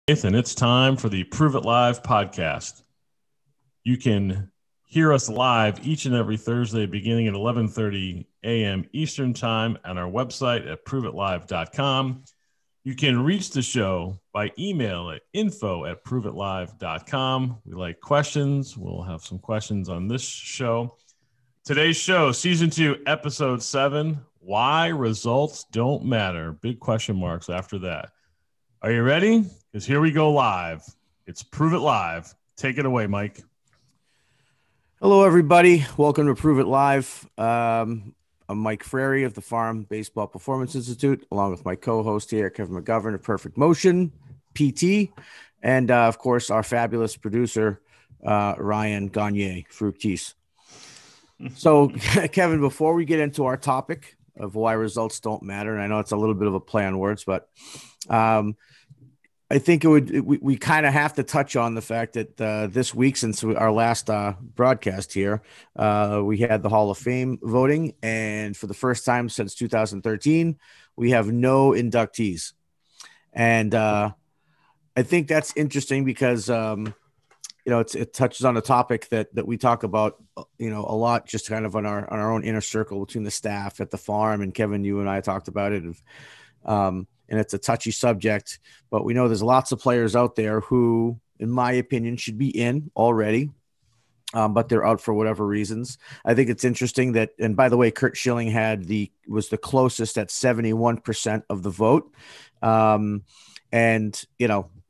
And it's time for the Prove It Live podcast. You can hear us live each and every Thursday beginning at 11:30 a.m. Eastern Time on our website at proveitlive.com. You can reach the show by email at info@proveitlive.com. We like questions. We'll have some questions on this show. Today's show, Season 2, Episode 7, Why Results Don't Matter. Big question marks after that. Are you ready? Because here we go live. It's Prove It Live. Take it away, Mike. Hello, everybody. Welcome to Prove It Live. I'm Mike Frary of the Farm Baseball Performance Institute, along with my co-host here, Kevin McGovern of Perfect Motion, PT, and, of course, our fabulous producer, Ryan Gagne, Fructis. So, Kevin, before we get into our topic of why results don't matter, and I know it's a little bit of a play on words, but I think we kind of have to touch on the fact that this week, since our last broadcast here, we had the Hall of Fame voting, and for the first time since 2013, we have no inductees. And I think that's interesting because it touches on a topic that we talk about a lot, just kind of on our own inner circle between the staff at the farm. And Kevin, you and I talked about it. And it's a touchy subject, but we know there's lots of players out there who, in my opinion, should be in already, but they're out for whatever reasons. I think it's interesting that, and by the way, Curt Schilling was the closest at 71% of the vote. And,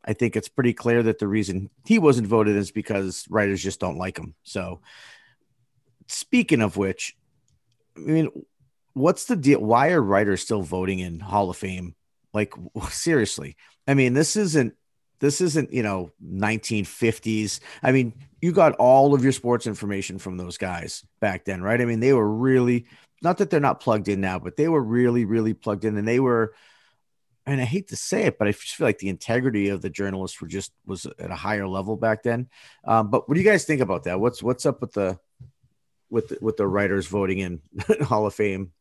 I think it's pretty clear that the reason he wasn't voted is because writers just don't like him. So speaking of which, I mean, what's the deal? Why are writers still voting in Hall of Fame? Like, seriously, I mean, this isn't 1950s. I mean, you got all of your sports information from those guys back then, right? I mean, they were really, not that they're not plugged in now, but they were really, really plugged in. And they were, and I hate to say it, but I just feel like the integrity of the journalists was at a higher level back then. But what do you guys think about that? What's up with the writers voting in Hall of Fame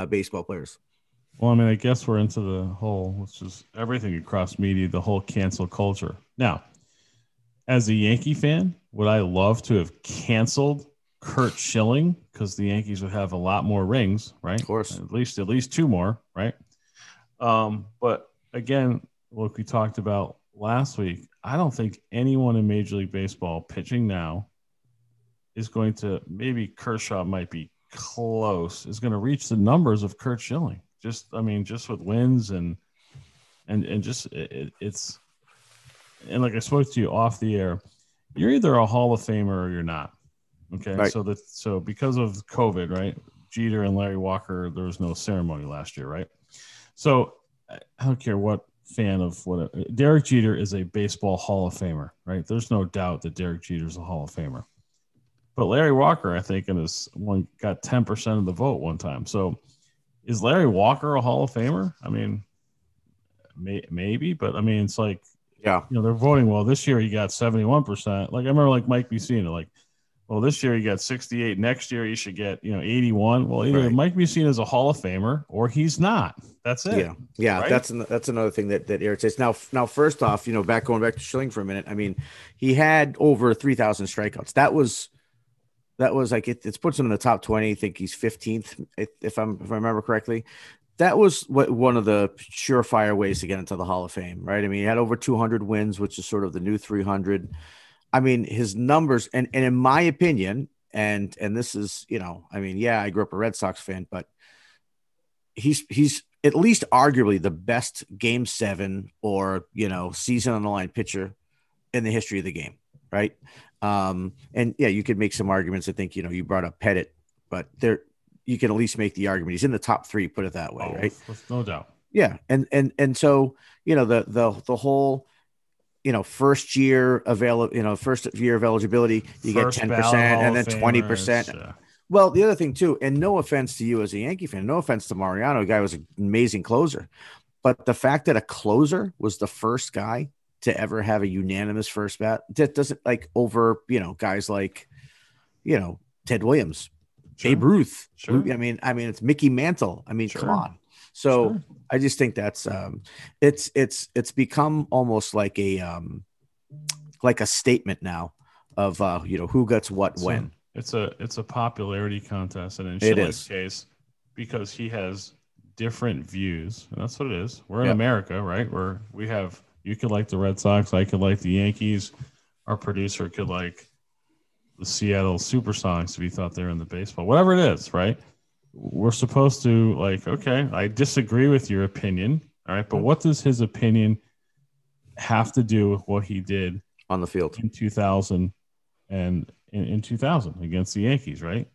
baseball players? Well, I mean, I guess we're into the whole, which is everything across media, the whole cancel culture. Now, as a Yankee fan, would I love to have canceled Curt Schilling because the Yankees would have a lot more rings, right? Of course. At least two more, right? But again, like we talked about last week, I don't think anyone in Major League Baseball pitching now is going to, maybe Kershaw might be close, is going to reach the numbers of Curt Schilling. Just with wins and just it's, and like I spoke to you off the air, you're either a Hall of Famer or you're not. Okay. Right. So because of COVID, right? Jeter and Larry Walker, there was no ceremony last year, right? So I don't care what fan of what Derek Jeter is a baseball Hall of Famer, right? There's no doubt that Derek Jeter is a Hall of Famer. But Larry Walker, I think, got 10% of the vote one time. So is Larry Walker a Hall of Famer? I mean, maybe, but I mean, it's like, yeah, they're voting. Well, this year he got 71%. Like I remember, like Mike Mussina, like, well, this year he got 68. Next year he should get 81. Well, either right. Mike Mussina is a Hall of Famer or he's not. That's it. Yeah. Right? That's another thing that irritates. Now, first off, going back to Schilling for a minute. I mean, he had over 3,000 strikeouts. That was like it puts him in the top 20. I think he's 15th, if I remember correctly. That was one of the surefire ways to get into the Hall of Fame, right? I mean, he had over 200 wins, which is sort of the new 300. I mean, his numbers, and in my opinion, and this is, I grew up a Red Sox fan, but he's at least arguably the best Game 7 or season on the line pitcher in the history of the game, right? And yeah, you could make some arguments. I think, you brought up Pettit, but you can at least make the argument. He's in the top 3, put it that way. Right. With no doubt. Yeah. And so, the whole, first year of eligibility, you First get 10% and then 20%. Yeah. Well, the other thing too, and no offense to you as a Yankee fan, no offense to Mariano, the guy was an amazing closer, but the fact that a closer was the first guy to ever have a unanimous first bat, that doesn't, like, over, guys like, Ted Williams, Sure. Babe Ruth. Sure. I mean, it's Mickey Mantle. I mean, Sure. come on. So Sure. I just think that's it's become almost like a statement now of who gets what So when. it's a popularity contest, and in It Schiller's is. case, because he has different views, and that's what it is. We're in Yep. America, right? Where we have you could like the Red Sox, I could like the Yankees, our producer could like the Seattle Supersonics if he thought they were in the baseball, whatever it is, right? We're supposed to like, okay, I disagree with your opinion, all right, but what does his opinion have to do with what he did On the field. in 2000 and in 2000 against the Yankees, right?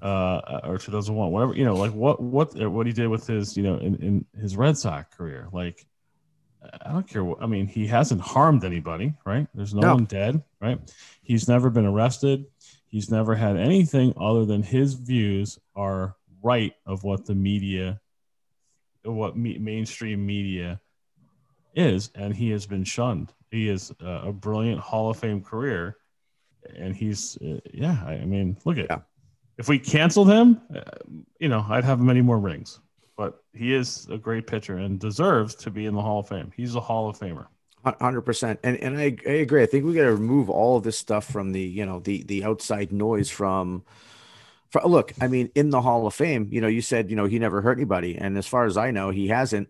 Or 2001, whatever, like what he did with his, in his Red Sox career. Like, I don't care what, I mean, he hasn't harmed anybody, right? There's no No. one dead, right? He's never been arrested. He's never had anything other than his views are right of what the media, mainstream media is, and he has been shunned. He is a brilliant Hall of Fame career, and he's I mean, look at if we canceled him, I'd have many more rings. But he is a great pitcher and deserves to be in the Hall of Fame. He's a Hall of Famer. 100%. And I agree. I think we got to remove all of this stuff from the outside noise from look, I mean, in the Hall of Fame, you said, he never hurt anybody. And as far as I know, he hasn't.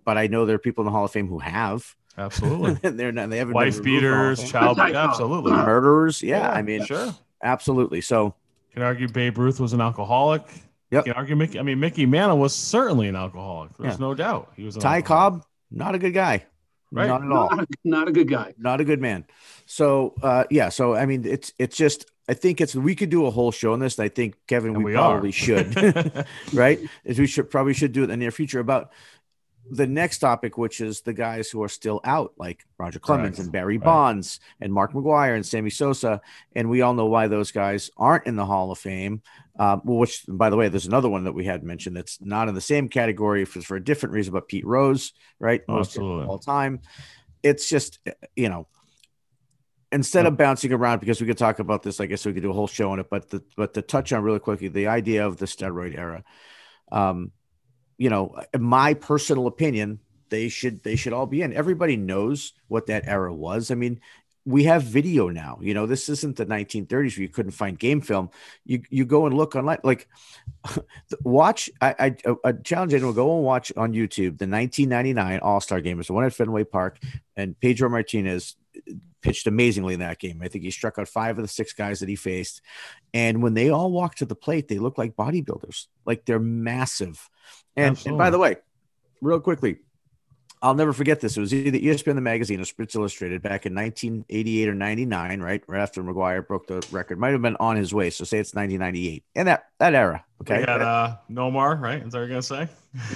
But I know there are people in the Hall of Fame who have. Absolutely. And they haven't wife been removed from the Hall of beaters, Fame. child, absolutely. Murderers. Yeah, I mean, sure. Absolutely. So You can argue Babe Ruth was an alcoholic. Yep. You can argue Mickey Mantle was certainly an alcoholic. There's no doubt he was an Ty alcoholic. Cobb, not a good guy. Right. Not at all. Not a good guy. Not a good man. So so I mean, it's just, I think we could do a whole show on this. And I think, Kevin, we probably should, right? We probably should do it in the near future about the next topic, which is the guys who are still out, like Roger Clemens and Barry Bonds and Mark McGwire and Sammy Sosa. And we all know why those guys aren't in the Hall of Fame. Which, by the way, there's another one that we had mentioned that's not in the same category for a different reason, but Pete Rose, right? Most of all time. It's just, instead of bouncing around, because we could talk about this, I guess we could do a whole show on it, but to touch on really quickly, the idea of the steroid era, in my personal opinion, they should all be in. Everybody knows what that era was. I mean, we have video now. This isn't the 1930s where you couldn't find game film. You go and look online, like watch. I challenge anyone to go and watch on YouTube the 1999 All-Star Game. It's the one at Fenway Park, and Pedro Martinez pitched amazingly in that game. I think he struck out 5 of the 6 guys that he faced. And when they all walk to the plate, they look like bodybuilders. Like, they're massive. And by the way, real quickly, I'll never forget this. It was either ESPN the magazine or Sports Illustrated back in 1988 or 99, right after McGwire broke the record. Might have been on his way, so say it's 1998. And that era, okay? We had Nomar, right? Is that what you're going to say?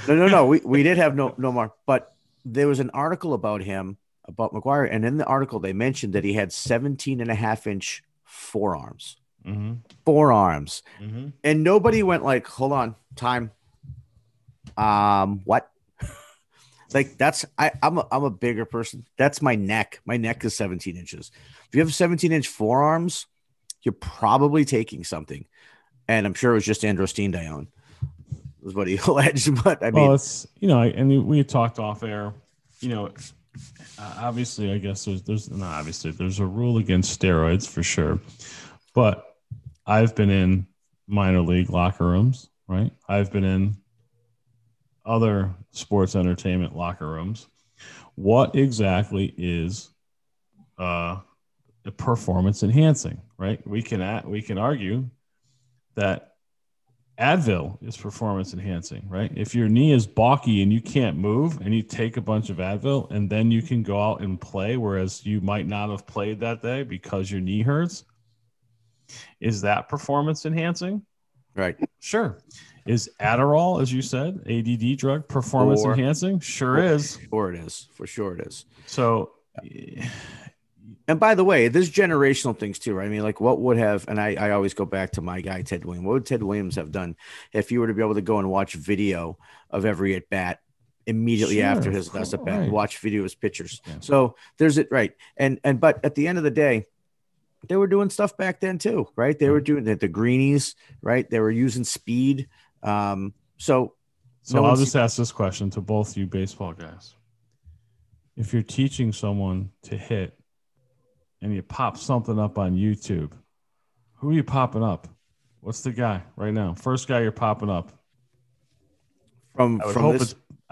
No. We did have Nomar, but there was an article about him, about McGwire, and in the article they mentioned that he had 17.5-inch forearms. Mm-hmm. Forearms. Mm-hmm. And nobody went like, hold on, time. What? Like, I'm a bigger person. That's my neck. My neck is 17 inches. If you have 17-inch forearms, you're probably taking something. And I'm sure it was just androstenedione was what he alleged. But I mean, well, it's, and we talked off air, obviously, I guess there's a rule against steroids for sure. But I've been in minor league locker rooms, right? I've been in other sports entertainment locker rooms. What exactly is performance enhancing, right? We can argue that Advil is performance enhancing, right? If your knee is balky and you can't move and you take a bunch of Advil and then you can go out and play, whereas you might not have played that day because your knee hurts, is that performance enhancing? Right. Sure. Is Adderall, as you said, ADD drug, performance enhancing? Sure is. For sure it is. So, and by the way, there's generational things too, right? I mean, like, what would have, and I always go back to my guy, Ted Williams. What would Ted Williams have done if you were to be able to go and watch video of every at bat immediately after his last at bat, watch video of his pitchers? Yeah. So there's it, right? But at the end of the day, they were doing stuff back then too, right? They were doing the greenies, right? They were using speed. So So I'll just ask this question to both you baseball guys. If you're teaching someone to hit and you pop something up on YouTube, who are you popping up? What's the guy right now? First guy you're popping up. I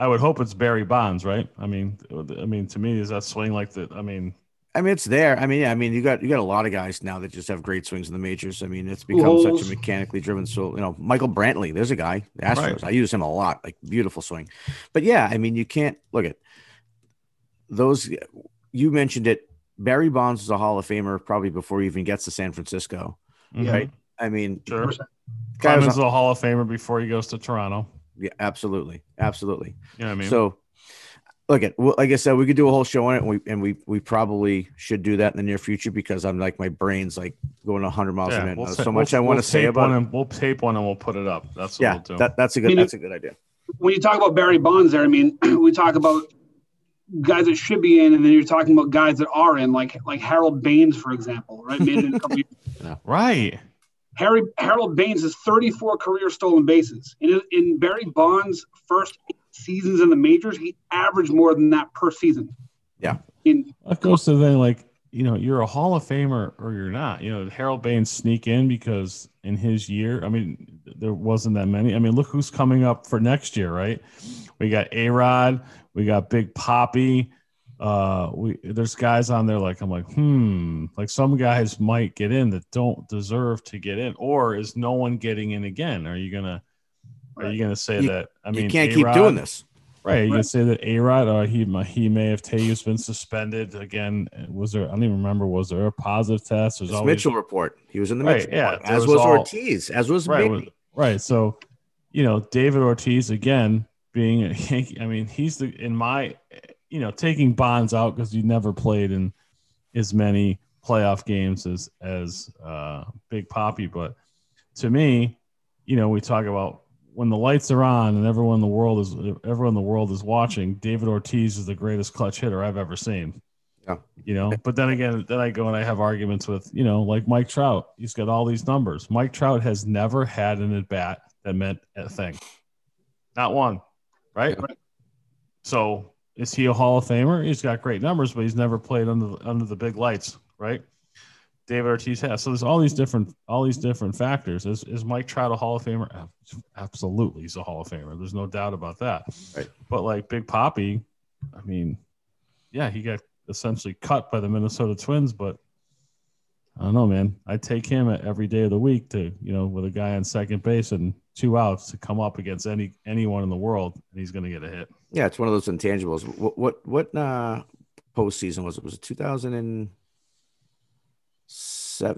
would hope it's Barry Bonds, right? I mean, to me, is that swing like the? I mean, it's there. You got a lot of guys now that just have great swings in the majors. I mean, it's become such a mechanically driven. So, Michael Brantley, there's a guy, the Astros. Right. I use him a lot, like beautiful swing. But yeah, I mean, you can't look at those. You mentioned it. Barry Bonds is a Hall of Famer probably before he even gets to San Francisco, right? I mean, sure. Clemens is a Hall of Famer before he goes to Toronto. Yeah, absolutely. Absolutely. You know what I mean? So look at, like I said, we could do a whole show on it, and we probably should do that in the near future because I'm like, my brain's like going 100 miles a minute. I want to say about it. We'll tape one and we'll put it up. That's what we'll do. That's a good idea. When you talk about Barry Bonds there, I mean, we talk about guys that should be in, and then you're talking about guys that are in, like Harold Baines, for example, right? Made it in a couple years. Yeah. Right. Harold Baines has 34 career stolen bases. In Barry Bonds' first 8 seasons in the majors, he averaged more than that per season. Yeah. That goes to the thing, like, you're a Hall of Famer or you're not. Harold Baines sneak in because in his year, I mean, there wasn't that many. I mean, look who's coming up for next year, right? We got A-Rod, we got Big Papi. There's guys on there like, I'm like, like some guys might get in that don't deserve to get in, or is no one getting in again? Are you gonna say that? I mean, you can't keep doing this, right? You can say that A-Rod, he may have Tejas been suspended again. Was there? I don't even remember. Was there a positive test? There's always Mitchell report. He was in the Mitchell report, as was Ortiz, as was Bailey. Right. So, David Ortiz again being a Yankee. I mean, he's taking Bonds out because he never played in as many playoff games as Big Papi. But to me, we talk about when the lights are on and everyone in the world is watching. David Ortiz is the greatest clutch hitter I've ever seen. Yeah. But then again, I go and I have arguments with, like Mike Trout. He's got all these numbers. Mike Trout has never had an at bat that meant a thing. Not one. Right. Yeah. So is he a Hall of Famer? He's got great numbers, but he's never played under the big lights, right? David Ortiz has. So there's all these different factors. Is Mike Trout a Hall of Famer? Absolutely, he's a Hall of Famer. There's no doubt about that. Right. But like Big Papi, I mean, yeah, he got essentially cut by the Minnesota Twins, but I don't know, man. I take him every day of the week to, with a guy on second base and 2 outs to come up against anyone in the world, and he's going to get a hit. Yeah, it's one of those intangibles. What postseason was it? Was it 2007?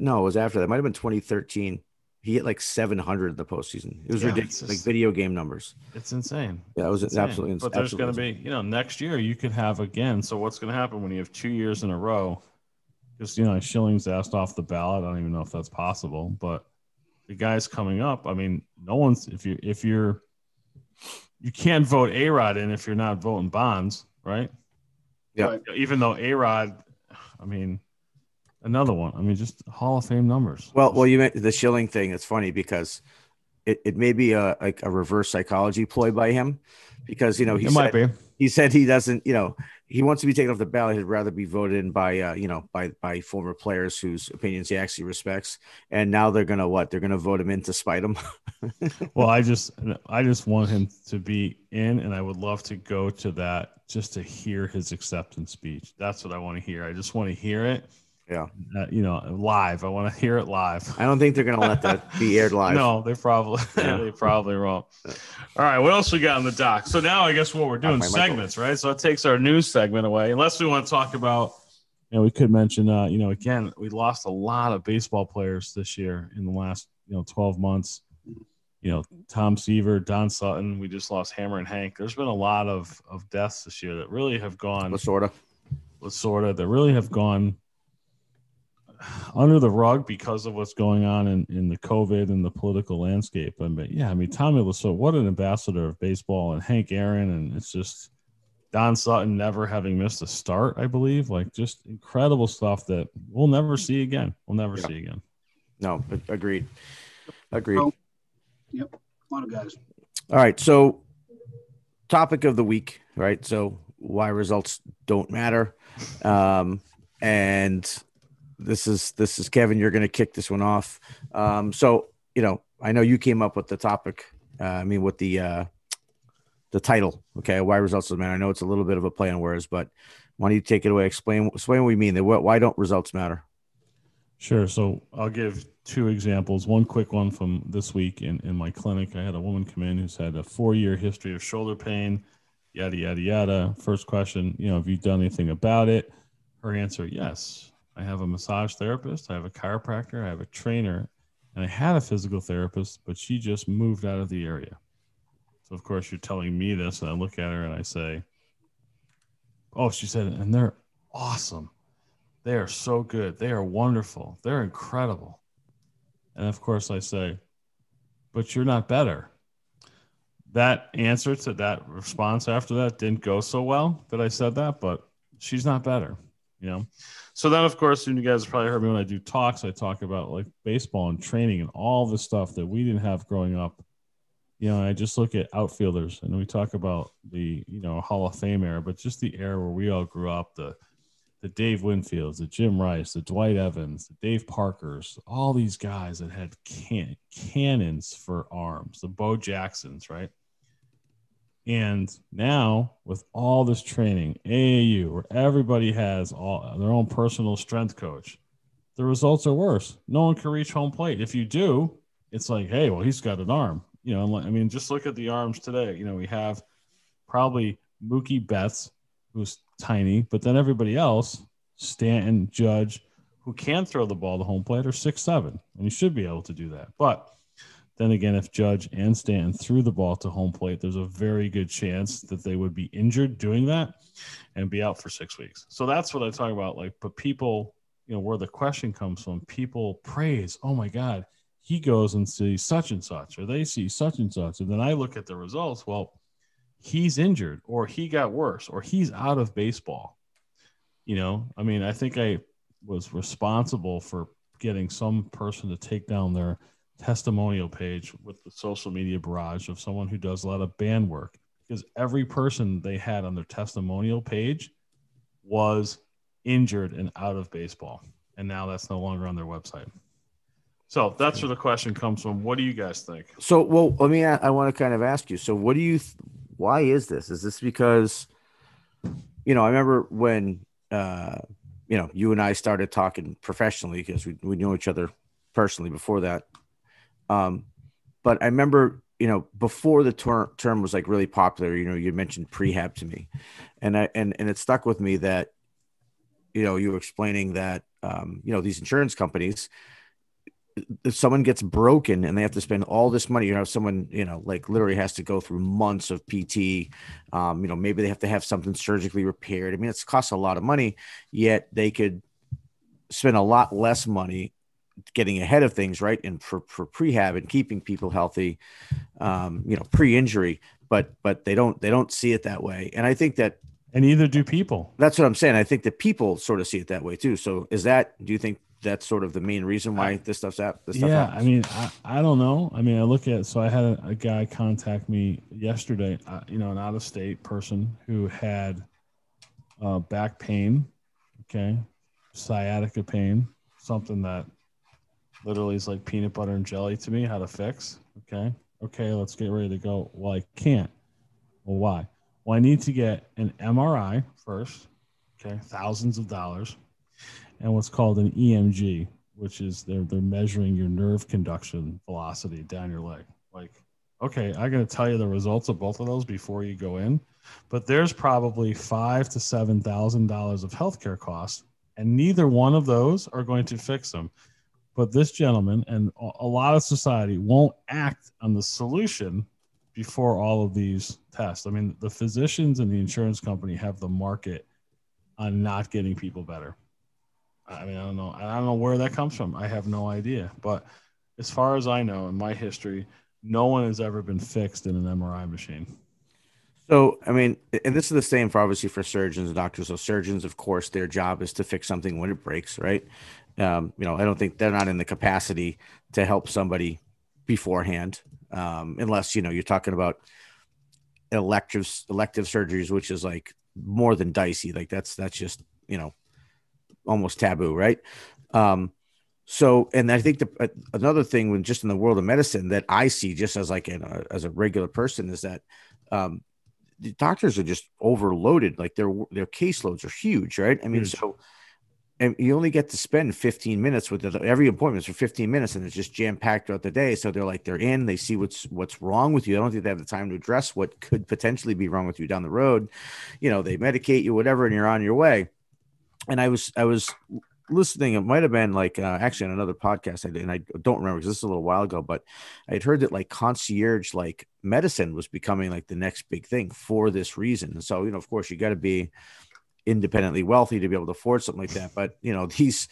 No, it was after that. It might have been 2013. He hit like 700 in the postseason. It was ridiculous, like video game numbers. It's insane. Yeah, it was absolutely insane. But there's going to be, next year you could have again. So what's going to happen when you have 2 years in a row? Because, Schilling's asked off the ballot. I don't even know if that's possible, but the guys coming up, I mean, no one's, you can't vote A-Rod in if you're not voting Bonds, right? Yeah. Even though A-Rod, I mean, another one. I mean, just Hall of Fame numbers. Well, you meant the Schilling thing. It's funny because it may be a reverse psychology ploy by him because, he said he doesn't, he wants to be taken off the ballot. He'd rather be voted in by former players whose opinions he actually respects. And now they're going to They're going to vote him in to spite him. Well, I just want him to be in, and I would love to go to that just to hear his acceptance speech. That's what I want to hear. I just want to hear it. Yeah. Live. I want to hear it live. I don't think they're going to let that be aired live. No, they probably won't. All right. What else we got on the dock? So now I guess what we're doing segments, right? So it takes our news segment away. Unless we want to talk about, we could mention, again, we lost a lot of baseball players this year in the last, 12 months. Tom Seaver, Don Sutton. We just lost Hammer and Hank. There's been a lot of deaths this year that really have gone. Lasorda. That really have gone under the rug because of what's going on in the COVID and the political landscape. But yeah, I mean, Tommy Lasorda, what an ambassador of baseball, and Hank Aaron, and it's just Don Sutton never having missed a start, I believe. Like, just incredible stuff that we'll never see again. See again. No, agreed. Oh, yep, a lot of guys. All right, so topic of the week, right? So why results don't matter. And this is Kevin. You're going to kick this one off. So, I know you came up with the topic. With the title. Okay. Why results don't matter. I know it's a little bit of a play on words, but why don't you take it away? Explain what we mean. Why don't results matter? Sure. So I'll give two examples. One quick one from this week in my clinic. I had a woman come in who's had a 4-year history of shoulder pain, yada, yada, yada. First question, have you done anything about it? Her answer, yes. I have a massage therapist. I have a chiropractor. I have a trainer. And I had a physical therapist, but she just moved out of the area. So, of course, you're telling me this. And I look at her and I say, oh, she said, and they're awesome. They are so good. They are wonderful. They're incredible. And of course I say, but you're not better. That answer to that response after that didn't go so well that I said that, but she's not better, So then, of course, you guys probably heard me when I do talks, I talk about like baseball and training and all the stuff that we didn't have growing up. I just look at outfielders and we talk about the, Hall of Fame era, but just the era where we all grew up, the Dave Winfields, the Jim Rice, the Dwight Evans, the Dave Parkers, all these guys that had cannons for arms, the Bo Jacksons, right? And now with all this training, AAU, where everybody has all their own personal strength coach, the results are worse. No one can reach home plate. If you do, it's like, hey, well, he's got an arm. Just look at the arms today. We have probably Mookie Betts, who's tiny, but then everybody else, Stanton, Judge, who can throw the ball to home plate, are 6'7", and he should be able to do that. But then again, if Judge and Stanton threw the ball to home plate, there's a very good chance that they would be injured doing that and be out for 6 weeks. So that's what I talk about. But people, where the question comes from, people praise, oh my God, he goes and sees such and such, or they see such and such. And then I look at the results. Well, he's injured, or he got worse, or he's out of baseball. I think I was responsible for getting some person to take down their testimonial page with the social media barrage of someone who does a lot of band work, because every person they had on their testimonial page was injured and out of baseball. And now that's no longer on their website. So that's where the question comes from. What do you guys think? So, well, I want to kind of ask you. So why is this? Is this because, I remember when, you and I started talking professionally, because we knew each other personally before that. But I remember, before the term was like really popular, you mentioned prehab to me, and it stuck with me that, you were explaining that, these insurance companies, if someone gets broken and they have to spend all this money, someone, like literally has to go through months of PT, maybe they have to have something surgically repaired. It costs a lot of money, yet they could spend a lot less money getting ahead of things, right? And for prehab and keeping people healthy, pre-injury, but they don't see it that way. And I think that, and neither do people. That's what I'm saying. I think that people sort of see it that way too. So do you think that's sort of the main reason why this stuff happens? I don't know. I look at, so I had a guy contact me yesterday, an out-of-state person who had back pain, okay, sciatica pain, something that literally is like peanut butter and jelly to me, how to fix, okay, let's get ready to go. Well, I can't. Well, why? Well, I need to get an MRI first, okay, thousands of dollars, and what's called an EMG, which is they're measuring your nerve conduction velocity down your leg. Like, okay, I got to tell you the results of both of those before you go in, but there's probably $5,000 to $7,000 of healthcare costs, and neither one of those are going to fix them. But this gentleman and a lot of society won't act on the solution before all of these tests. The physicians and the insurance company have the market on not getting people better. I don't know where that comes from. I have no idea. But as far as I know, in my history, no one has ever been fixed in an MRI machine. So, and this is the same obviously for surgeons and doctors. So surgeons, of course, their job is to fix something when it breaks, right? I don't think they're not in the capacity to help somebody beforehand, unless, you're talking about elective surgeries, which is like more than dicey. Like that's just, almost taboo. Right. So, and I think another thing when just in the world of medicine that I see just as like as a regular person is that, the doctors are just overloaded. Like their caseloads are huge. Right. I mean, Huge. so, and you only get to spend 15 minutes with every appointment for 15 minutes, and it's just jam packed throughout the day. So they're in, they see what's wrong with you. I don't think they have the time to address what could potentially be wrong with you down the road. They medicate you, whatever, and you're on your way. And I was listening. It might've been like, actually on another podcast I did, and I don't remember because this is a little while ago, but I'd heard that like concierge, like medicine was becoming like the next big thing for this reason. And so, of course you got to be independently wealthy to be able to afford something like that. But these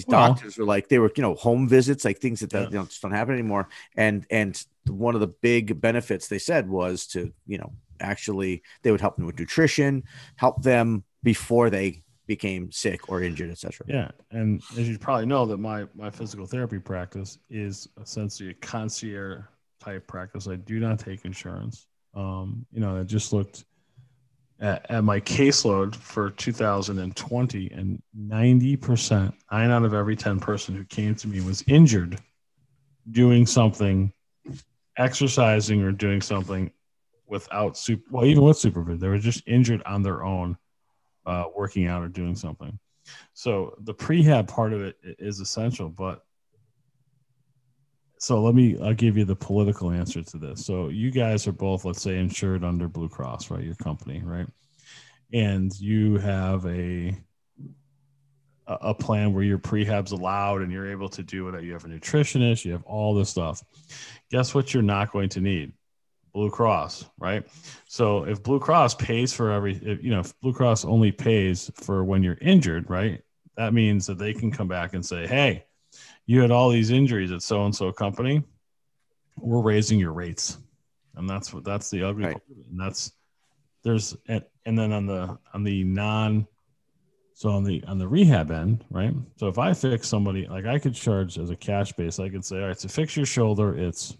doctors were like, they were home visits, like things that just don't happen anymore. And one of the big benefits they said was to actually they would help them with nutrition, help them before they became sick or injured, etc. Yeah, and as you probably know, that my physical therapy practice is essentially a concierge type practice. I do not take insurance. I just looked at my caseload for 2020, and 90%, 9 out of every 10 person who came to me was injured doing something, exercising or doing something without even with supervision. They were just injured on their own, working out or doing something. So the prehab part of it is essential, but so I'll give you the political answer to this. So you guys are both, let's say, insured under Blue Cross, right? Your company, right? And you have a plan where your prehab's allowed and you're able to do whatever. You have a nutritionist, you have all this stuff. Guess what you're not going to need? Blue Cross, right? So if Blue Cross pays for if Blue Cross only pays for when you're injured, right? That means that they can come back and say, hey, you had all these injuries at so-and-so company, we're raising your rates. And that's the ugly part. And and then on the rehab end, right? So if I fix somebody, like I could charge as a cash base, I could say, all right, to fix your shoulder, it's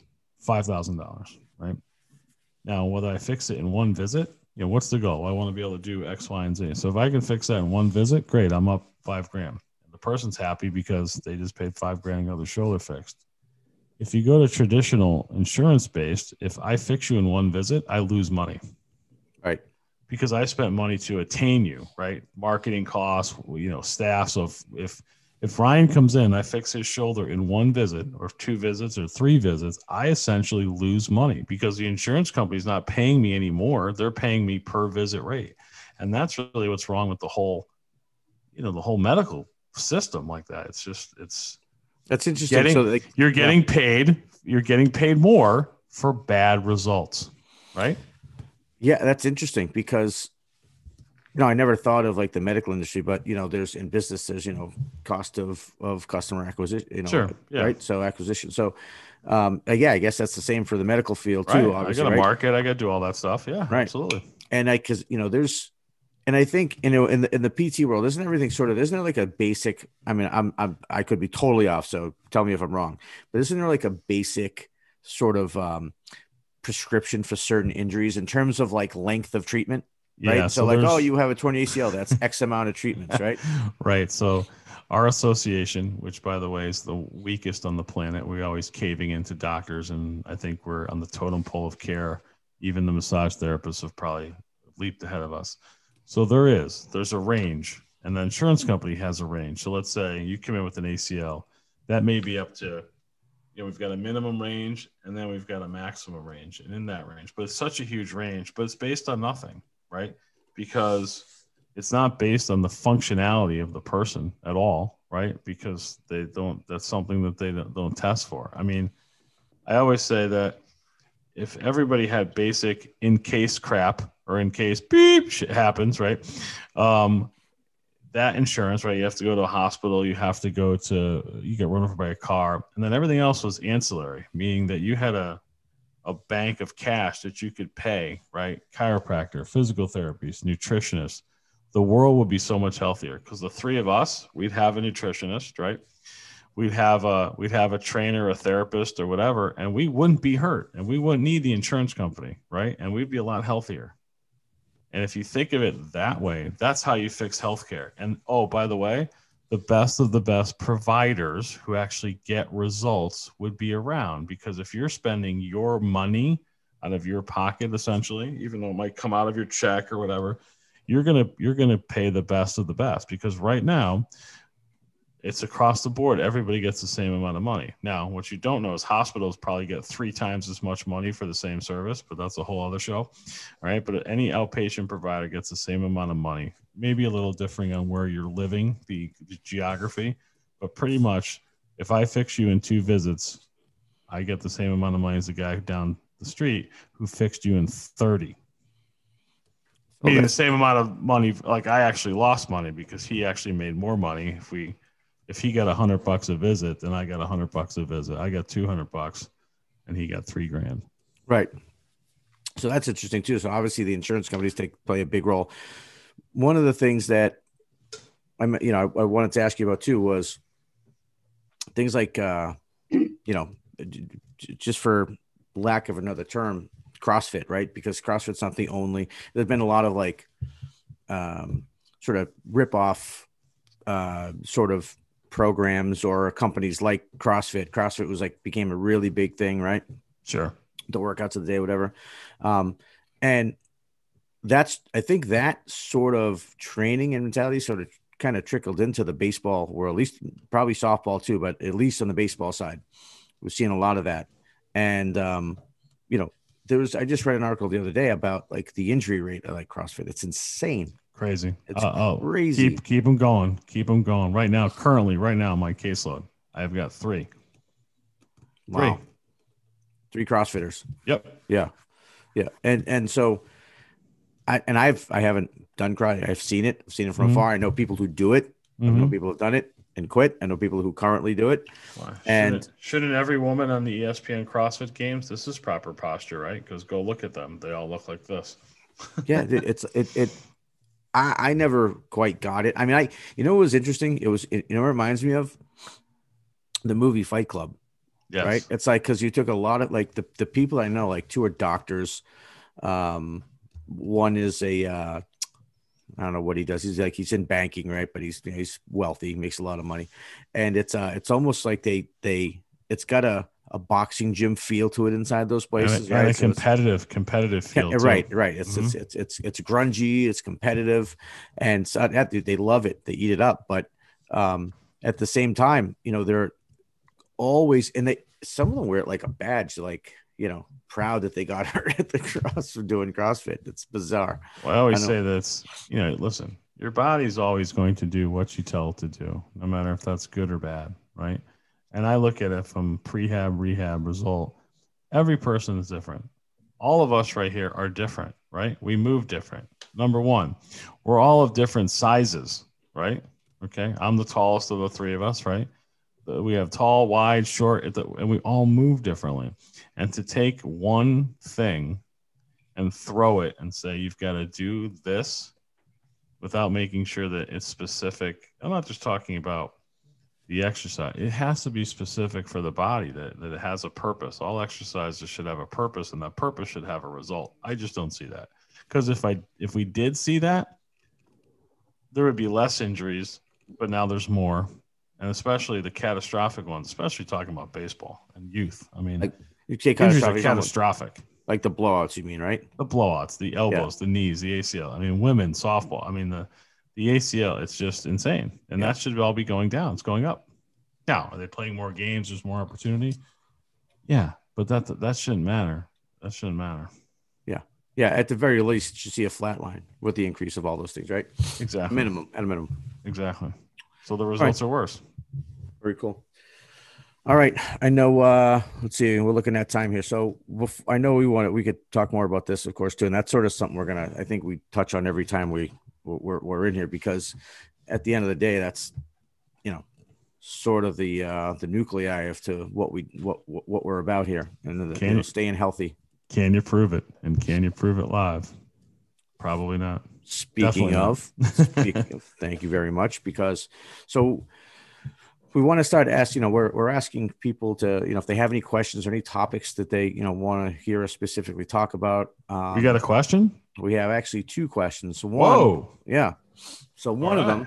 $5,000, right? Now, whether I fix it in one visit, what's the goal? I want to be able to do X, Y, and Z. So if I can fix that in one visit, great, I'm up $5,000. The person's happy because they just paid $5,000 and got their shoulder fixed. If you go to traditional insurance based, if I fix you in one visit, I lose money. Right. Because I spent money to attain you, right? Marketing costs, staff. So if Ryan comes in, I fix his shoulder in one visit or 2 visits or 3 visits, I essentially lose money because the insurance company's not paying me anymore. They're paying me per visit rate. And that's really what's wrong with the whole medical system like that. That's interesting. You're getting paid more for bad results, right? Yeah, that's interesting because I never thought of like the medical industry, but there's in business, there's cost of customer acquisition, sure, yeah. Right? So acquisition. So I guess that's the same for the medical field too. Right. Obviously, I got to market, I got to do all that stuff. Yeah, right. Absolutely. And I think in the PT world, isn't there like a basic? I mean, I could be totally off, so tell me if I'm wrong. But isn't there like a basic sort of prescription for certain injuries in terms of like length of treatment? Right. Yeah, so like, you have a torn ACL, that's X amount of treatments, right? Right. So our association, which by the way is the weakest on the planet, we're always caving into doctors, and I think we're on the totem pole of care. Even the massage therapists have probably leaped ahead of us. So there's a range, and the insurance company has a range. So let's say you come in with an ACL, that may be up to, we've got a minimum range and then we've got a maximum range, and in that range, but it's such a huge range, but it's based on nothing, right? Because it's not based on the functionality of the person at all, right? Because that's something that they don't test for. I mean, I always say that if everybody had basic in case crap or in case beep shit happens, right? That insurance, right? You have to go to a hospital. You get run over by a car, and then everything else was ancillary, meaning that you had a bank of cash that you could pay, right? Chiropractor, physical therapists, nutritionists. The world would be so much healthier because the 3 of us, we'd have a nutritionist, right? we'd have a trainer, a therapist, or whatever, and we wouldn't be hurt, and we wouldn't need the insurance company, right? And we'd be a lot healthier. And if you think of it that way, that's how you fix healthcare. And oh, by the way, the best of the best providers who actually get results would be around, because if you're spending your money out of your pocket, essentially, even though it might come out of your check or whatever, you're gonna pay the best of the best, because right now it's across the board. Everybody gets the same amount of money. Now, what you don't know is hospitals probably get 3 times as much money for the same service, but that's a whole other show. All right. But any outpatient provider gets the same amount of money, maybe a little differing on where you're living, the geography, but pretty much if I fix you in 2 visits, I get the same amount of money as the guy down the street who fixed you in 30. Meaning the same amount of money. Like, I actually lost money because he actually made more money. If he got $100 a visit, then I got $100 a visit. I got $200 and he got $3,000. Right. So that's interesting too. So obviously the insurance companies play a big role. One of the things that I wanted to ask you about too was things like, just for lack of another term, CrossFit, right? Because CrossFit's not the only. There's been a lot of like sort of rip off sort of programs or companies like CrossFit. CrossFit was became a really big thing, right? Sure. The workouts of the day, whatever. And I think that sort of training and mentality sort of kind of trickled into the baseball world, at least probably softball too, but at least on the baseball side, we've seen a lot of that. And, I just read an article the other day about like the injury rate of like CrossFit. It's insane. Crazy. It's crazy. Keep them going. Keep them going. Right now, my caseload, I've got 3. Wow. 3 CrossFitters. Yep. Yeah. Yeah. And so I haven't done CrossFit. I've seen it. I've seen it from afar. I know people who do it. I know people who've done it and quit. I know people who currently do it. Well, shouldn't every woman on the ESPN CrossFit Games? This is proper posture, right? Because go look at them. They all look like this. Yeah. I never quite got it. I mean, what was interesting? It reminds me of the movie Fight Club. Yes. Right. It's like, cause you took a lot of like the people I know, like 2 are doctors. One is I don't know what he does. He's in banking, right? But he's wealthy, makes a lot of money. And it's almost like it's got a boxing gym feel to it inside those places, and a competitive feel. Right. It's grungy, it's competitive, and so they love it. They eat it up. But at the same time, they're always, and some of them wear it like a badge, like, proud that they got hurt at the cross for doing CrossFit. It's bizarre. Well, I always say that's, listen, your body's always going to do what you tell it to do, no matter if that's good or bad, right? And I look at it from prehab, rehab, result. Every person is different. All of us right here are different, right? We move different. Number one, we're all of different sizes, right? Okay. I'm the tallest of the 3 of us, right? We have tall, wide, short, and we all move differently. And to take one thing and throw it and say, you've got to do this without making sure that it's specific. I'm not just talking about the exercise. It has to be specific for the body, that it has a purpose. All exercises should have a purpose, and that purpose should have a result. I just don't see that. Because if we did see that, there would be less injuries, but now there's more. And especially the catastrophic ones, especially talking about baseball and youth. I mean, you say catastrophic. Like the blowouts, you mean, right? The blowouts, the elbows, the knees, the ACL. I mean, women, softball. I mean, the ACL, it's just insane. And that should all be going down. It's going up. Now, are they playing more games? There's more opportunity? Yeah, but that shouldn't matter. That shouldn't matter. Yeah. Yeah, at the very least, you see a flat line with the increase of all those things, right? Exactly. At a minimum. Exactly. So the results are worse. Very cool. All right. I know, let's see, we're looking at time here. So I know we could talk more about this, of course, too. And that's sort of something I think we touch on every time we're in here, because at the end of the day, that's, sort of the nuclei of to what we're about here, and staying healthy. Can you prove it? And can you prove it live? Probably not. Speaking of, thank you very much. Because we want to start asking, we're asking people to, if they have any questions or any topics that they, want to hear us specifically talk about. We got a question? We have actually 2 questions. So Whoa. Yeah. So one of them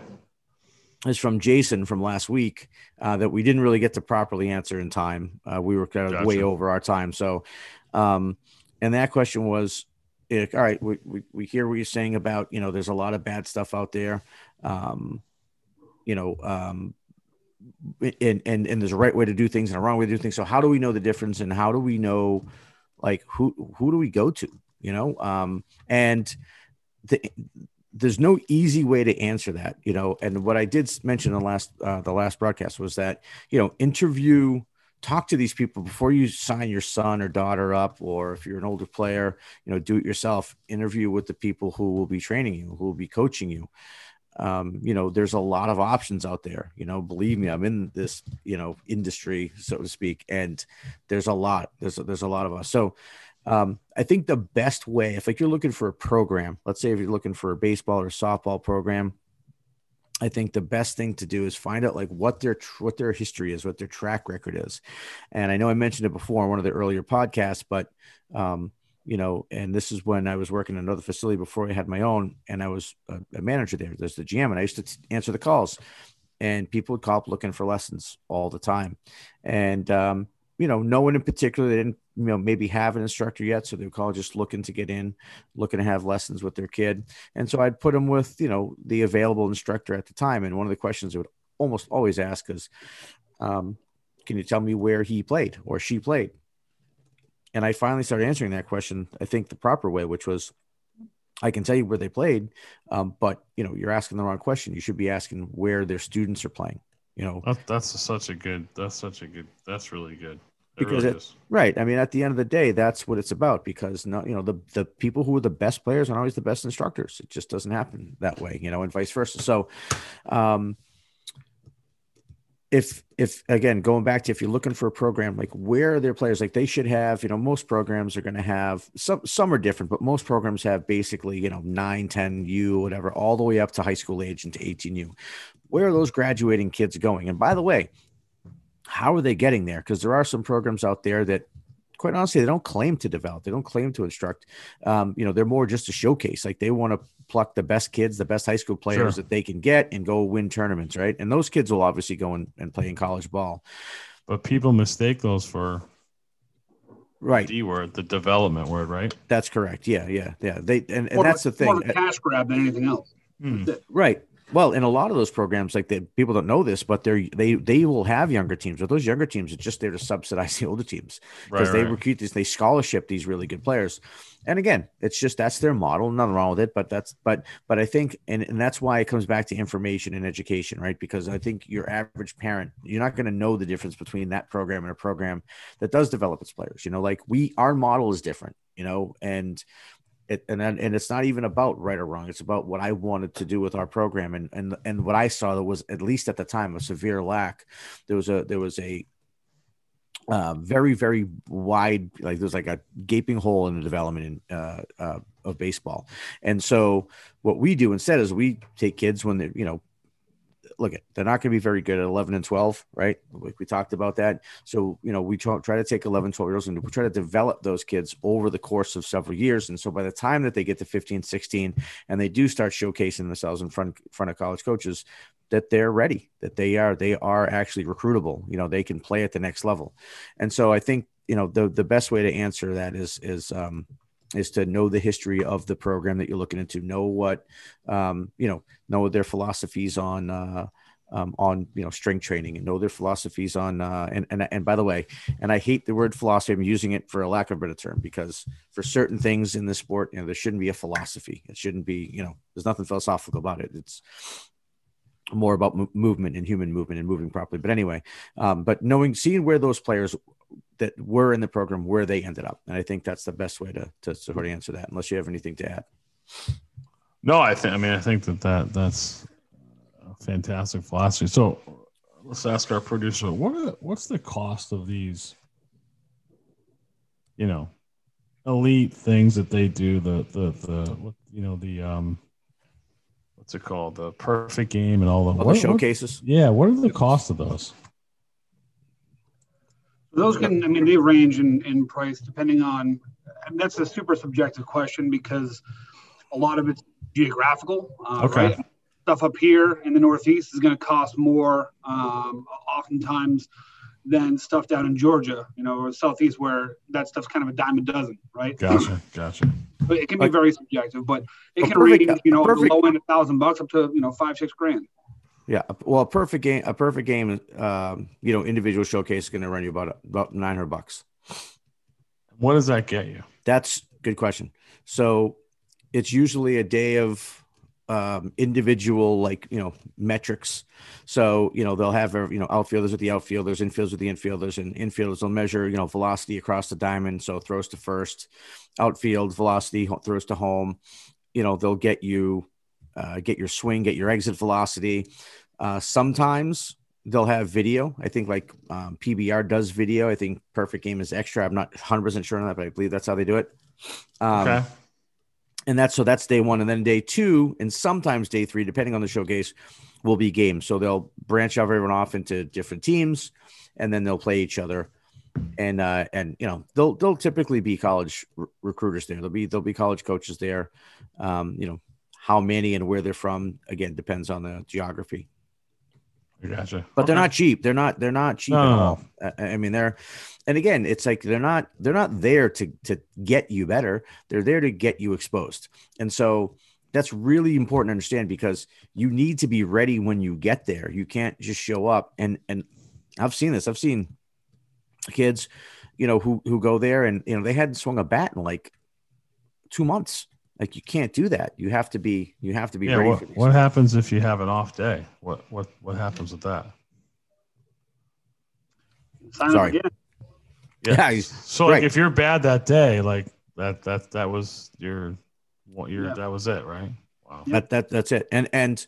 is from Jason from last week that we didn't really get to properly answer in time. We were kind of way over our time. So, and that question was, all right, we hear what you're saying about, there's a lot of bad stuff out there. And there's a right way to do things and a wrong way to do things. So how do we know the difference, and how do we know, like, who do we go to, and there's no easy way to answer that, and what I did mention in the last broadcast was that, talk to these people before you sign your son or daughter up, or if you're an older player, do it yourself. Interview with the people who will be training you, who will be coaching you. There's a lot of options out there, believe me, I'm in this, industry, so to speak, and there's a lot of us. So, I think the best way, if you're looking for a program, let's say if you're looking for a baseball or softball program, I think the best thing to do is find out what their history is, what their track record is. And I know I mentioned it before in one of the earlier podcasts, but, and this is when I was working in another facility before I had my own, and I was a manager there. There's the GM, and I used to answer the calls, and people would call up looking for lessons all the time. And, no one in particular, they didn't, maybe have an instructor yet. So they would call just looking to get in, looking to have lessons with their kid. And so I'd put them with, the available instructor at the time. And one of the questions I would almost always ask is, can you tell me where he played or she played? And I finally started answering that question, I think the proper way, which was, I can tell you where they played, but you're asking the wrong question. You should be asking where their students are playing. That's really good. Because right. I mean, at the end of the day, that's what it's about, because the people who are the best players aren't always the best instructors. It just doesn't happen that way, and vice versa. So, if again, going back to, if you're looking for a program, where are their players, they should have, most programs are going to have some are different, but most programs have basically, 9, 10 U, whatever, all the way up to high school age into 18 U. Where are those graduating kids going? And by the way, how are they getting there? Because there are some programs out there that, quite honestly, they don't claim to develop. They don't claim to instruct. They're more just a showcase. They want to pluck the best kids, the best high school players that they can get, and go win tournaments, right? And those kids will obviously go and play in college ball. But people mistake those for D word, the development word, right? That's correct. Yeah. They and that's the thing. More of a cash grab than anything else. Right. Well, in a lot of those programs, people don't know this, but they will have younger teams. But those younger teams are just there to subsidize the older teams, because they recruit these, they scholarship these really good players. And again, it's just, that's their model. Nothing wrong with it, but I think, and that's why it comes back to information and education, right? Because I think your average parent, you're not going to know the difference between that program and a program that does develop its players. Our model is different, and it's not even about right or wrong. It's about what I wanted to do with our program, and what I saw that was, at least at the time, a severe lack. There was a very, very wide, there's a gaping hole in the development of baseball. And so what we do instead is we take kids when they're, they're not going to be very good at 11 and 12, right? We talked about that. So, we try to take 11, 12-year-olds, and we try to develop those kids over the course of several years. And so by the time that they get to 15, 16, and they do start showcasing themselves in front of college coaches, that they're ready, that they are actually recruitable. They can play at the next level. And so I think, the best way to answer that is to know the history of the program that you're looking into, know what, know their philosophies on strength training, and know their philosophies on, and by the way, and I hate the word philosophy, I'm using it for a lack of a better term, because for certain things in this sport, there shouldn't be a philosophy. It shouldn't be, there's nothing philosophical about it. It's more about movement and human movement and moving properly. But anyway, but seeing where those players that were in the program, where they ended up. And I think that's the best way to sort of answer that, unless you have anything to add. No, I think that's a fantastic philosophy. So let's ask our producer, what's the cost of these, elite things that they do, what's it called? The perfect game and all the showcases. What are the costs of those? Those can, I mean, they range in price depending on, and that's a super subjective question because a lot of it's geographical, Okay. right? Stuff up here in the Northeast is going to cost more, oftentimes than stuff down in Georgia, or Southeast, where that stuff's kind of a dime a dozen, right? Gotcha. But it can be very subjective, but it can perfect, range, on the low end $1,000 up to $5,000-6,000. Yeah, well, a perfect game, individual showcase is going to run you about $900. What does that get you? That's a good question. So it's usually a day of individual, metrics. So, they'll have, outfielders with the outfielders, infielders with the infielders, and infielders will measure, velocity across the diamond. So throws to first, outfield velocity, throws to home. They'll get you, get your swing, get your exit velocity. Sometimes they'll have video. I think PBR does video. I think Perfect Game is extra. I'm not 100% sure on that, but I believe that's how they do it. Okay. And that's day one. And then day two, and sometimes day three, depending on the showcase, will be games. So they'll branch out everyone off into different teams, and then they'll play each other. And they'll typically be college recruiters there. There'll be college coaches there. How many and where they're from, again, depends on the geography. Gotcha. But they're not cheap. They're not cheap at all. I mean, and again, it's like they're not there to get you better. They're there to get you exposed. And so that's really important to understand, because you need to be ready when you get there. You can't just show up. And I've seen this. I've seen kids, who go there and, they hadn't swung a bat in 2 months. Like, you can't do that. You have to be ready for these. What happens if you have an off day? What happens with that? Sign up again. Yeah. So if you're bad that day, that was that was it, right? Wow. That's it. And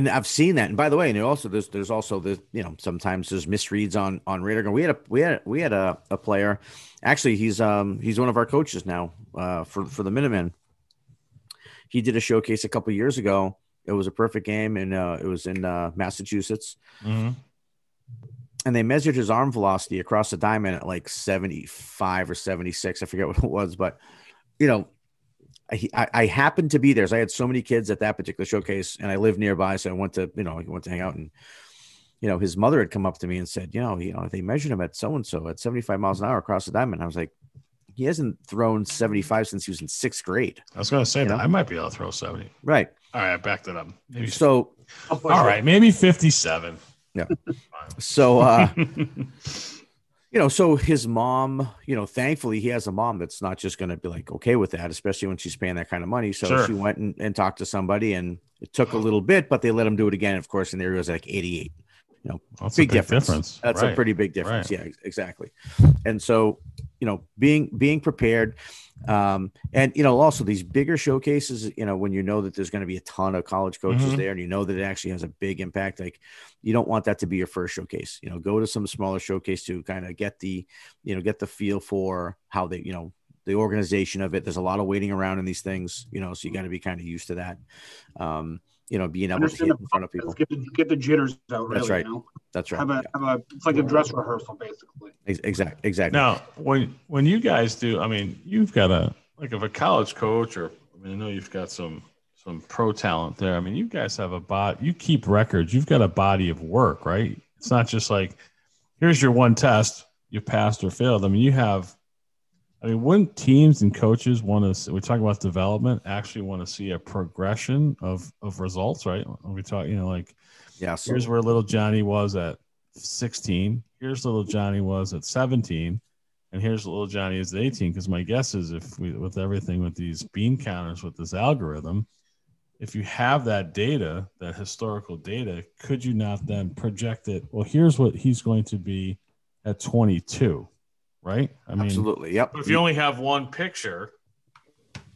I've seen that. And by the way, and also there's also the, sometimes there's misreads on radar. We had a player, actually he's one of our coaches now, for the Minutemen. He did a showcase a couple of years ago. It was a Perfect Game, and it was in Massachusetts. Mm-hmm. And they measured his arm velocity across the diamond at 75 or 76. I forget what it was, but I happened to be there. So I had so many kids at that particular showcase, and I lived nearby. So I went to hang out, and, his mother had come up to me and said, they measured him at so-and-so at 75 miles an hour across the diamond. I was like, he hasn't thrown 75 since he was in 6th grade. I was going to say that I might be able to throw 70. Right. All right. I backed it up. Maybe so. All right. Maybe 57. Yeah. So, so his mom, thankfully he has a mom that's not just going to be okay with that, especially when she's paying that kind of money. So sure. She went and talked to somebody, and it took a little bit, but they let him do it again. Of course, and there he was 88. That's big a big difference. That's right. a pretty big difference. Right. Yeah, exactly. And so, being prepared, and also these bigger showcases, when that there's going to be a ton of college coaches there, and that it actually has a big impact, you don't want that to be your first showcase. Go to some smaller showcase to kind of get the feel for how they, the organization of it. There's a lot of waiting around in these things, so you got to be kind of used to that. Being able to hit in front of people, get the jitters out. Really, that's right. That's right. It's like a dress rehearsal, basically. Exactly. Now, when you guys do, I mean, you've got if a college coach, or I know you've got some pro talent there. I mean, you guys have you keep records. You've got a body of work, right? It's not just here's your one test, you passed or failed. I mean, wouldn't teams and coaches want to, we talk about development, actually want to see a progression of results, right? When we talk, yes. Here's where little Johnny was at 16. Here's little Johnny was at 17. And here's little Johnny is at 18. Because my guess is with everything with these bean counters, with this algorithm, if you have that data, that historical data, could you not then project it? Well, here's what he's going to be at 22. Right? I mean, absolutely. Yep. But if you only have one picture,